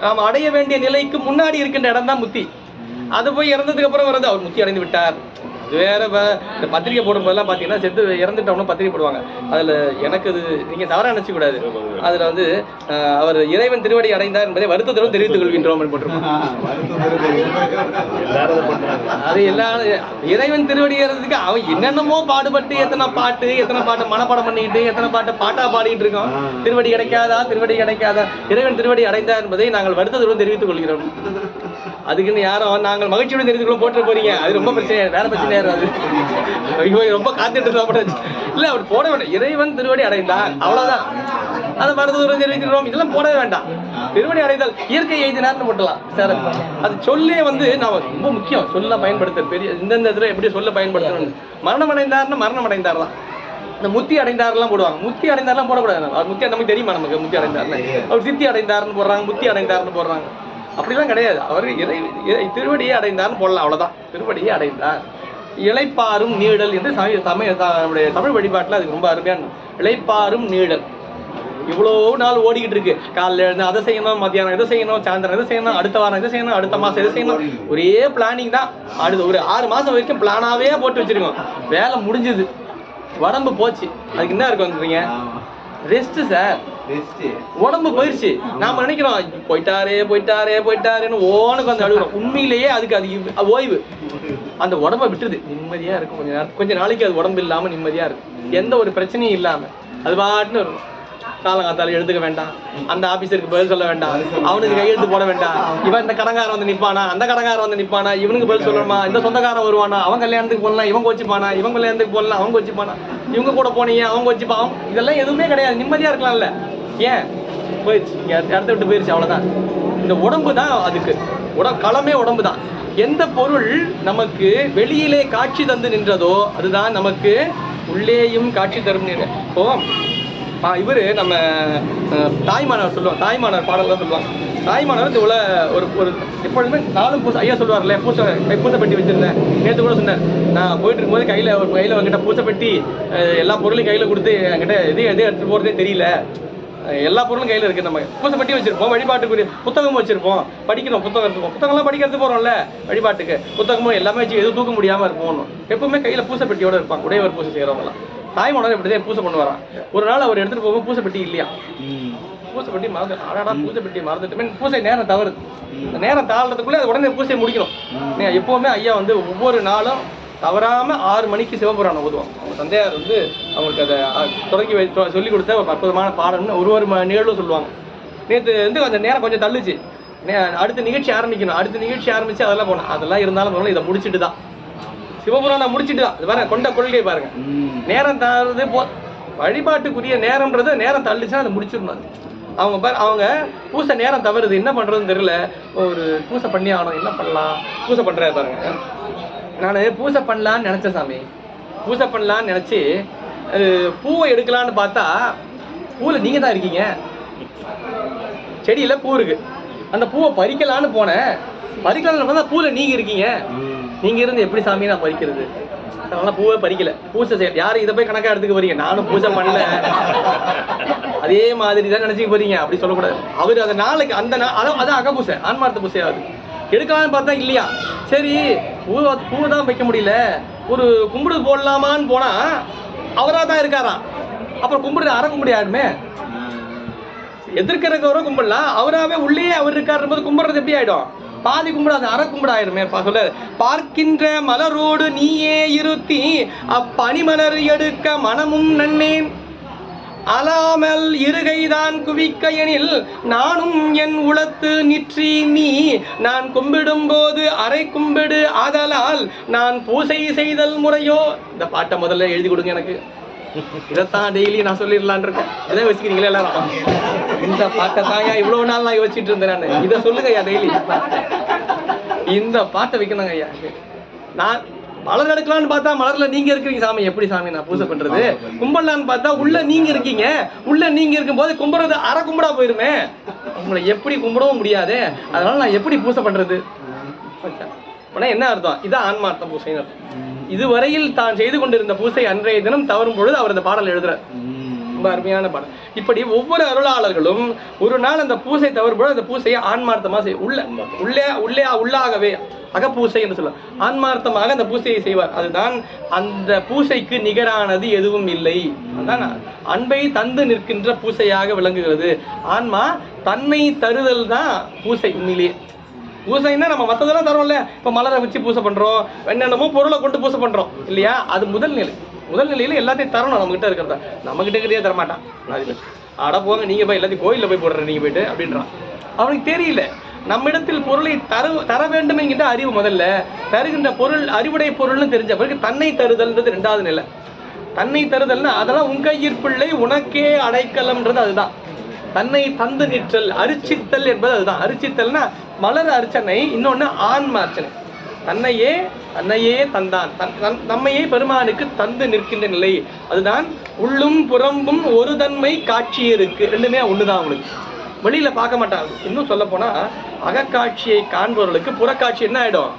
நாம் அடைய வேண்டிய நிலைக்கு முன்னாடி இருக்கின்ற இடம் தான் முத்தி. அது போய் இறந்ததுக்கு அப்புறம் வருது அவர் முத்தி அடைந்து விட்டார். அது வேற. இந்த பத்திரிகை போடும் போதெல்லாம் பாத்தீங்கன்னா செத்து இறந்துட்டவனும் பத்திரிகை போடுவாங்க. அதுல எனக்கு அது நீங்க தவறா நினைச்சு கூடாது. அதுல வந்து அவர் இறைவன் திருவடி அடைந்தார் என்பதை வருத்தத்துடன் தெரிவித்துக் கொள்கின்றோம் போட்டிருக்கோம். அது எல்லாரும் இறைவன் திருவடி ஏறதுக்கு அவன் என்னென்னமோ பாடுபட்டு எத்தனை பாட்டு மனப்பாடம் பண்ணிக்கிட்டு எத்தனை பாட்டா பாடிட்டு இருக்கோம். திருவடி கிடைக்காதா, இறைவன் திருவடி அடைந்தார் என்பதை நாங்கள் வருத்தத்துடன் தெரிவித்துக் கொள்கிறோம். அதுக்குன்னு யாரும் நாங்கள் மகிழ்ச்சியுடன் தெரிவித்துக்கொள்ள போட்டு போறீங்க, அது ரொம்ப பிரச்சனை, வேற பிரச்சனையா இருக்காது. ரொம்ப காத்துட்டு இல்ல, அவர் போட வேண்டாம். இறைவன் திருவடி அடைந்தார் அவ்வளவுதான். அதை வருத்தத்துடன் தெரிவிக்கிறோம், இதெல்லாம் போடவே வேண்டாம். திருவடி அடைந்தால் இயற்கை எய்தினார்னு போட்டலாம் சார். அது சொல்லே வந்து நான் ரொம்ப முக்கியம், சொல்ல பயன்படுத்த பெரிய இந்தந்த இதுல எப்படி சொல்ல பயன்படுத்தணும். மரணம் அடைந்தார்னு மரணம் அடைந்தார் தான். இந்த முத்தி அடைந்தாரெல்லாம் போடுவாங்க, முத்தி அடைந்தாரெல்லாம் போடக்கூடாது. அவர் முத்தி நமக்கு தெரியுமா? நமக்கு முத்தி அடைந்தார்னு அவர் சித்தி அடைந்தார்னு போடுறாங்க, முத்தி அடைந்தார்னு போடுறாங்க. அப்படிலாம் கிடையாது. அவர் திருவடியை அடைந்தார்னு போடலாம், அவ்வளவுதான். திருவடியை அடைந்தார். இளைப்பாறும் நீழல் என்று நம்முடைய தமிழ் வழிபாட்டில் அதுக்கு ரொம்ப அருமையான இளைப்பாறும் நீழல். இவ்வளோ நாள் ஓடிக்கிட்டு இருக்கு. காலையில் எழுந்து அதை செய்யணும், மத்தியானம் இதை செய்யணும், சாயந்தரம் இதை செய்யணும், அடுத்த வாரம் இதை செய்யணும், அடுத்த மாசம் இதை செய்யணும். ஒரே பிளானிங் தான். அடுத்து ஒரு 6 மாசம் வரைக்கும் பிளானாவே போட்டு வச்சிருக்கோம். வேலை முடிஞ்சது, உடம்பு போச்சு, அதுக்கு என்ன இருக்குன்றீங்க? Rest sir. உடம்பு போயிருச்சு. நாம நினைக்கிறோம் போயிட்டாரேன்னு ஓனுக்கு வந்து அழுகுறோம். உண்மையிலேயே அதுக்கு அது ஓய்வு. அந்த உடம்ப விட்டுருது, நிம்மதியா இருக்கும். கொஞ்ச நாளைக்கு அது உடம்பு இல்லாம நிம்மதியா இருக்கும், எந்த ஒரு பிரச்சனையும் இல்லாம அது பாட்டுன்னு இருக்கும். காலங்காத்தால எழுதுக்க வேண்டாம், அந்த ஆபீசருக்கு பதில் சொல்ல வேண்டாம், அவனுக்கு கையெழுத்து போட வேண்டாம், இவன் இந்த கடங்காரன் வந்து நிப்பானா, அந்த கடங்காரன் வந்து நிப்பானா, இவனுக்கு பதில் சொல்லணுமா, இந்த சொந்தக்காரன் வருவானா, அவன் கல்யாணத்துக்கு போடலாம் இவன் கோச்சிப்பானா, இவன் கல்யாணத்துக்கு போடலாம் அவன் கோச்சிப்பானா, இவங்க கூட போனீங்க அவன் கோச்சிப்பான். இதெல்லாம் எதுவுமே கிடையாது, நிம்மதியா இருக்கலாம்ல. ஏன் போயிடுச்சு, இடத்த விட்டு போயிடுச்சு, அவ்வளவுதான். இந்த உடம்பு தான் அதுக்கு களமே உடம்பு தான். எந்த பொருள் நமக்கு வெளியிலே காட்சி தந்து நின்றதோ அதுதான் நமக்கு உள்ளேயும் காட்சி தரும். இப்போ இவர் நம்ம தாய்மானவர் சொல்லுவாங்க, தாய்மானவர் பாடல் தான் சொல்லுவாங்க. தாய்மானவர் இந்த ஒரு எப்பொழுதுமே நாளும் பூசை ஐயா சொல்லுவார்ல, பூசைப்பட்டி வச்சிருந்தேன். நேற்று கூட சொன்னேன், நான் போயிட்டு இருக்கும்போது கையில் என்கிட்ட பூசைப்பட்டி எல்லா பொருளையும் கையில் கொடுத்து என்கிட்ட எதையும் எடுத்துகிட்டு போகிறதே தெரியல, எல்லா பொருளும் கையில் இருக்குது. நம்ம பூசைப்பட்டி வச்சிருப்போம், வழிபாட்டுக்குரிய புத்தகமும் வச்சிருப்போம், படிக்கிறோம், புத்தகம்லாம் படிக்கிறது போகிறோம்ல, வழிபாட்டுக்கு புத்தகமும் எல்லாமே வச்சு எதுவும் தூக்க முடியாமல் இருப்போம். எப்பவுமே கையில் பூசைப்பட்டியோட இருப்பாங்க உடையவர் பூசை செய்கிறவங்களாம். தாய்மானவர் இப்படிதான் பூசை பண்ணுவாராம். ஒரு நாள் அவர் எடுத்துகிட்டு போகும்போது பூசைப்பட்டி இல்லையா, பூசைப்பட்டி மறந்து பூசைப்பட்டி மறந்துட்டு பூசை நேரம் தவறுது. நேரம் தாழ்றதுக்குள்ளே அது உடனே பூசையை முடிக்கணும். எப்போவுமே ஐயா வந்து ஒவ்வொரு நாளும் தவறாமல் 6 மணிக்கு சிவபுராணம் ஓதுவோம். அவங்க தந்தையார் வந்து அவங்களுக்கு அதை தொடங்கி சொல்லிக் கொடுத்த ஒரு அற்புதமான பாடம்னு ஒரு நிகழ்வு சொல்லுவாங்க. நேற்று வந்து அந்த நேரம் கொஞ்சம் தள்ளுச்சு, அடுத்த நிகழ்ச்சி ஆரம்பிக்கணும், அடுத்த நிகழ்ச்சி ஆரம்பிச்சு அதெல்லாம் போனோம். அதெல்லாம் இருந்தாலும் இதை முடிச்சுட்டு தான் சிவபுராணம் முடிச்சுட்டு தான். இது பாருங்க, கொண்ட கொள்கை பாருங்க, நேரம் தள்ளுறது வழிபாட்டுக்குரிய நேரம்ன்றது நேரம் தள்ளுச்சுன்னா அதை முடிச்சிடணும். அவங்க பூசை நேரம் தவறுது, என்ன பண்றதுன்னு தெரியல, ஒரு பூசை பண்ணி ஆகணும், என்ன பண்ணலாம், பூசை பண்றாரு பாருங்க. நான் பூசை பண்ணலான்னு நினைச்சேன் சாமி, பூசை பண்ணலான்னு நினைச்சு பூவை எடுக்கலான்னு பார்த்தா பூவில் நீங்க தான் இருக்கீங்க, செடியில பூ இருக்கு, அந்த பூவை பறிக்கலான்னு போனேன், பறிக்கலான்னு பார்த்தா பூவில் நீங்க இருக்கீங்க. நீங்க இருந்து எப்படி சாமி நான் பறிக்கிறது, அதனால பூவை பறிக்கல. பூசை செய்ய யாரும் இதை போய் கணக்கா எடுத்துக்க போறீங்க, நானும் பூஜை பண்ணல அதே மாதிரி தான் நினைச்சுக்க போறீங்க, அப்படி சொல்லக்கூடாது. அவரு அந்த நாளைக்கு அதான் அகப்பூசை, ஆன்மார்த்த பூசையாவது எடுக்கலான்னு பார்த்தா இல்லையா, சரி பூவை தான் வைக்க முடியல, ஒரு கும்பிடு போடலாமான்னு போனா அவராக தான் இருக்காராம். அப்புறம் கும்பிடு அரை கும்பிடு யாருமே எதிர்க்கிறவரை கும்பிடலாம், அவராகவே உள்ளே அவர் இருக்காரு போது கும்பிடுறது எப்படி ஆயிடும், பாதி கும்பிடாது அரை கும்பிடாயிருமே. சொல்ல பார்க்கின்ற மலரோடு நீயே இருத்தி அப்பனிமலர் எடுக்க மனமும் நன்னேன், அலாமல் இருகைதான் குவிக்கையனில் நானும் என் உளத்து நிற்றி நீ, நான் கும்பிடும் போது அரை கும்பிடு ஆதலால் நான் பூசை செய்தல் முறையோ. இந்த பாட்டை முதல்ல எழுதி கொடுங்க எனக்கு, இதைத்தான் டெய்லி நான் சொல்லிடலான் இருக்கேன். இதை வச்சுக்கிறீங்களே எல்லாரும், இந்த பாட்டை தாயா இவ்வளவு நாள் நான் வச்சுட்டு இருந்தேன், நான் இதை சொல்லுங்க ஐயா, டெய்லி இந்த பாட்டை வைக்கணுங்க ஐயா. நான் மலர் எடுக்கலான்னு பார்த்தா மலர்ல நீங்க இருக்கிறீங்க சாமி, எப்படி சாமி நான் பூசை பண்றது, கும்பிடலான்னு பார்த்தா உள்ள நீங்க இருக்கீங்க, உள்ள நீங்க இருக்கும் போது கும்பிடுறது அரை கும்பிடா போயிருமே, உங்களை எப்படி கும்பிடவும் முடியாது, அதனால நான் எப்படி பூசை பண்றது. என்ன அர்த்தம், இதான் ஆன்மார்த்த பூசைன்னு அர்த்தம். இதுவரையில் தான் செய்து கொண்டிருந்த பூசை அன்றைய தினம் தவறும் பொழுது அவர் இந்த பாடல் எழுதுறார். ரொம்ப அருமையான பாடல். இப்படி ஒவ்வொரு அருளாளர்களும் ஒரு நாள் அந்த பூசை தவறும் பொழுது அந்த பூசையை ஆன்மார்த்தமா உள்ளாகவே அகப்பூசை என்று சொல்லுவார். ஆன்மார்த்தமாக அந்த பூசையை செய்வார். அதுதான் அந்த பூசைக்கு நிகரானது எதுவும் இல்லை. அதான் அன்பை தந்து நிற்கின்ற பூசையாக விளங்குகிறது. ஆன்மா தன்னை தருதல் தான் பூசை. உண்மையிலேயே பூசைன்னா நம்ம மற்றதெல்லாம் தரோம்ல, இப்போ மலரை வச்சு பூசை பண்றோம், என்னென்னமோ பொருளை கொண்டு பூசை பண்றோம் இல்லையா, அது முதல் நிலையில எல்லாத்தையும் தரணும். நம்மகிட்ட இருக்கிறதா, நம்மகிட்ட இருக்கிறதே தரமாட்டான். அட போங்க நீங்க போய் எல்லாத்தையும் கோயிலில் போய் போடுற நீங்க போயிட்டு அப்படின்றான். அவனுக்கு தெரியல நம்மிடத்தில் பொருளை தர வேண்டும் என்கின்ற அறிவு முதல்ல, தருகின்ற பொருள் அறிவுடை பொருள்னு தெரிஞ்ச பிறகு தன்னை தருதல்ன்றது 2வது நிலை. தன்னை தருதல்னா அதெல்லாம் உங்க ஈர்ப்பிள்ளை உனக்கே அடைக்கலம்ன்றது அதுதான். தன்னை தந்து நிற்றல், அரிச்சித்தல் என்பது அதுதான். அரிச்சித்தல்னா மலர் அர்ச்சனை, இன்னொன்னு ஆன்ம அர்ச்சனை. தன்னையே தந்தான், நம்மையே பெருமானுக்கு தந்து நிற்கின்ற நிலை, அதுதான் உள்ளும் புறம்பும் ஒரு தன்மை காட்சி இருக்கு. ரெண்டுமே ஒண்ணுதான். அவங்களுக்கு வெளியில பார்க்க மாட்டாங்க. இன்னும் சொல்ல போனா அகக்காட்சியை காண்பவர்களுக்கு புறக்காட்சி என்ன ஆயிடும்,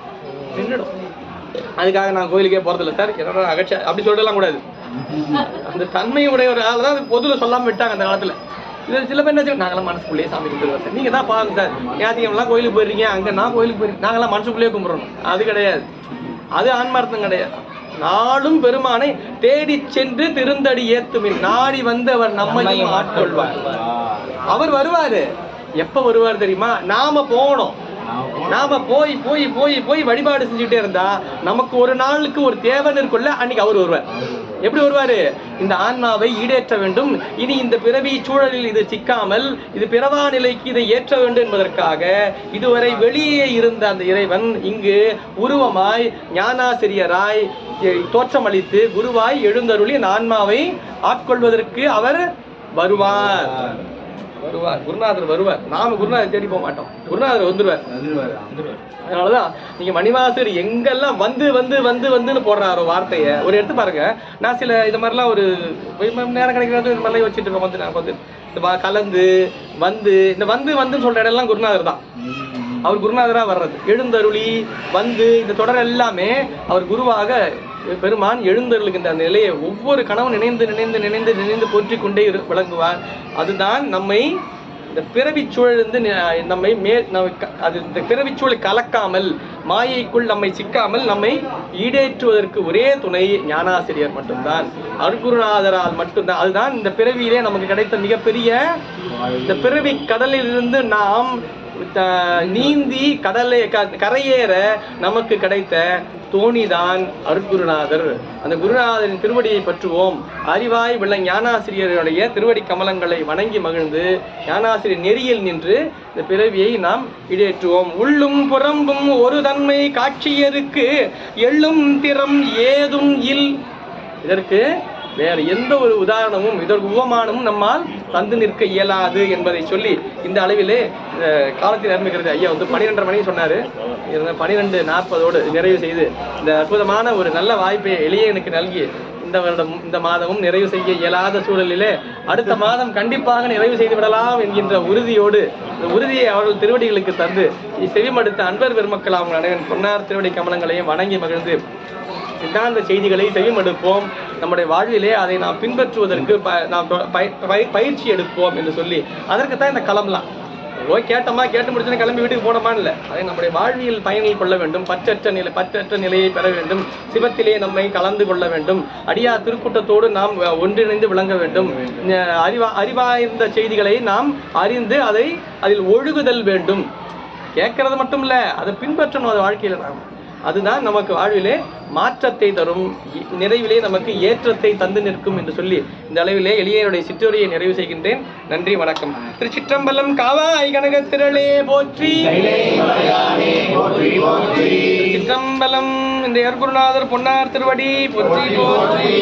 நின்றுடும். அதுக்காக நான் கோயிலுக்கே போறதில்லை சார், என்னோட அகட்சி அப்படி சொல்லலாம் கூடாது. அந்த தன்மையுடைய ஒரு ஆள் தான் பொதுவில் சொல்லாம விட்டாங்க அந்த காலத்துல. இது சில பேர் என்ன, நாங்களாம் மனசுக்குள்ளேயே சாமி கும்பிடுவோம் சார், நீங்க தான் பாருங்க சார், ஞாயிற்றுக்கிழமெல்லாம் கோயிலுக்கு போயிருக்கீங்க, அங்க நான் கோயிலுக்கு போயிருக்கேன், நாங்களாம் மனசுக்குள்ளேயே கும்பிடணும். அது கிடையாது, அது ஆன்மார்த்தம் கிடையாது. நாளும் பெருமானை தேடி சென்று திருந்தடி ஏத்துமின் நாடி வந்து அவர் நம்மையும் ஆட்கொள்வார். அவர் வருவாரு. எப்ப வருவார் தெரியுமா, நாம போகணும். நாம போய் போய் போய் போய் வழிபாடு செஞ்சுக்கிட்டே இருந்தா நமக்கு ஒரு நாளுக்கு ஒரு தேவன் இருக்குள்ள, அன்னைக்கு அவர் வருவார். எப்படி வருவாரு, இந்த ஆன்மாவை ஈடேற்ற வேண்டும், இனி இந்த பிறவி சூழலில் இது சிக்காமல் இது பிறவா நிலைக்கு இதை ஏற்ற வேண்டும் என்பதற்காக இதுவரை வெளியே இருந்த அந்த இறைவன் இங்கு உருவமாய் ஞானாசிரியராய் தோற்றமளித்து குருவாய் எழுந்தருளி அந்த ஆன்மாவை ஆட்கொள்வதற்கு அவர் வருவார். வருவார், குருநாதர் வருவார். நாம குருநாதர் தேடி போக மாட்டோம், குருநாதர் வந்துருவார். அதனாலதான் நீங்க மணிவாசர் எங்கெல்லாம் வந்து வந்து வந்து வந்துன்னு போடுறாரோ வார்த்தையை ஒரு எடுத்து பாருங்க. நான் சில இது மாதிரிலாம் ஒரு நேரம் கிடைக்கிறது இது மாதிரிலாம் வச்சுட்டு இருக்கோம். வந்து நான் வந்து இந்த கலந்து வந்து இந்த வந்து வந்துன்னு சொல்ற இடம் எல்லாம் குருநாதர் தான். அவர் குருநாதரா வர்றது, எழுந்தருளி வந்து இந்த தொடர் எல்லாமே அவர் குருவாக பெருமான் எழுந்தருளுகின்ற அந்த நிலையை ஒவ்வொரு கணவன் நினைந்து நினைந்து நினைந்து நினைந்து போற்றி கொண்டே விளங்குவார். அதுதான் நம்மை இந்த பிறவிச்சூழலிருந்து நம்மை அது இந்த பிறவிச்சூழலை கலக்காமல் மாயைக்குள் நம்மை சிக்காமல் நம்மை ஈடேற்றுவதற்கு ஒரே துணை ஞானாசிரியர் மட்டும்தான், அருட்குருநாதரால் மட்டும்தான். அதுதான் இந்த பிறவியிலே நமக்கு கிடைத்த மிகப்பெரிய இந்த பிறவி கடலில் இருந்து நாம் நீந்தி கரையேற நமக்கு கிடைத்த தோணிதான் அருட்குருநாதர். அந்த குருநாதரின் திருவடியை பற்றுவோம். அறிவாய் உள்ள ஞானாசிரியருடைய திருவடி கமலங்களை வணங்கி மகிழ்ந்து ஞானாசிரியர் நெறியில் நின்று இந்த பிறவியை நாம் இடேற்றுவோம். உள்ளும் புறம்பும் ஒரு தன்மை காட்சியருக்கு எள்ளும் திறம் ஏதும் இல். இதற்கு வேறு எந்த ஒரு உதாரணமும் இதற்கு உபமானமும் நம்மால் தந்து நிற்க இயலாது என்பதை சொல்லி இந்த அளவிலே காலத்தில் ஆரம்பிக்கிறது. ஐயா வந்து 12:30 மணிக்கு சொன்னாரு, 12:40 நிறைவு செய்து இந்த அற்புதமான ஒரு நல்ல வாய்ப்பை எளியனுக்கு நல்கி இந்த வருடம் இந்த மாதமும் நிறைவு செய்ய இயலாத சூழலிலே அடுத்த மாதம் கண்டிப்பாக நிறைவு செய்து விடலாம் என்கின்ற உறுதியோடு இந்த உறுதியை அவர்கள் திருவடிகளுக்கு தந்து செவிமடுத்த அன்பர் பெருமக்கள் அவங்க அனைவரும் பொன்னார் திருவடி கமலங்களையும் வணங்கி மகிழ்ந்து சித்தாந்த செய்திகளை செவிமடுப்போம். நம்முடைய வாழ்விலே அதை நாம் பின்பற்றுவதற்கு நாம் பயிற்சி எடுப்போம் என்று சொல்லி அதற்குத்தான் இந்த களம்லாம். கேட்டோமா, கேட்டு முடிச்சுன்னு கிளம்பி வீட்டுக்கு போனோமா இல்லை, அதை நம்முடைய வாழ்வியல் பயனில் கொள்ள வேண்டும். பற்றற்ற நிலையை பெற வேண்டும். சிவத்திலே நம்மை கலந்து கொள்ள வேண்டும். அடியா திருக்கூட்டத்தோடு நாம் ஒன்றிணைந்து விளங்க வேண்டும். அறிவார்ந்த செய்திகளை நாம் அறிந்து அதில் ஒழுகுதல் வேண்டும். கேட்கறது மட்டும் இல்லை, அதை பின்பற்றணும். அது வாழ்க்கையில் நாம் அதுதான் நமக்கு வாழ்விலே மாற்றத்தை தரும், நிறைவிலே நமக்கு ஏற்றத்தை தந்து நிற்கும் என்று சொல்லி இந்த அளவிலே எளியனுடைய சிற்றுரையை நிறைவு செய்கின்றேன். நன்றி, வணக்கம். திருச்சிற்றம்பலம். காவாய் கனகத்திரளே போற்றி. திருச்சிற்றம்பலம். இந்த அருட்குருநாதர் பொன்னார் திருவடி போற்றி போற்றி.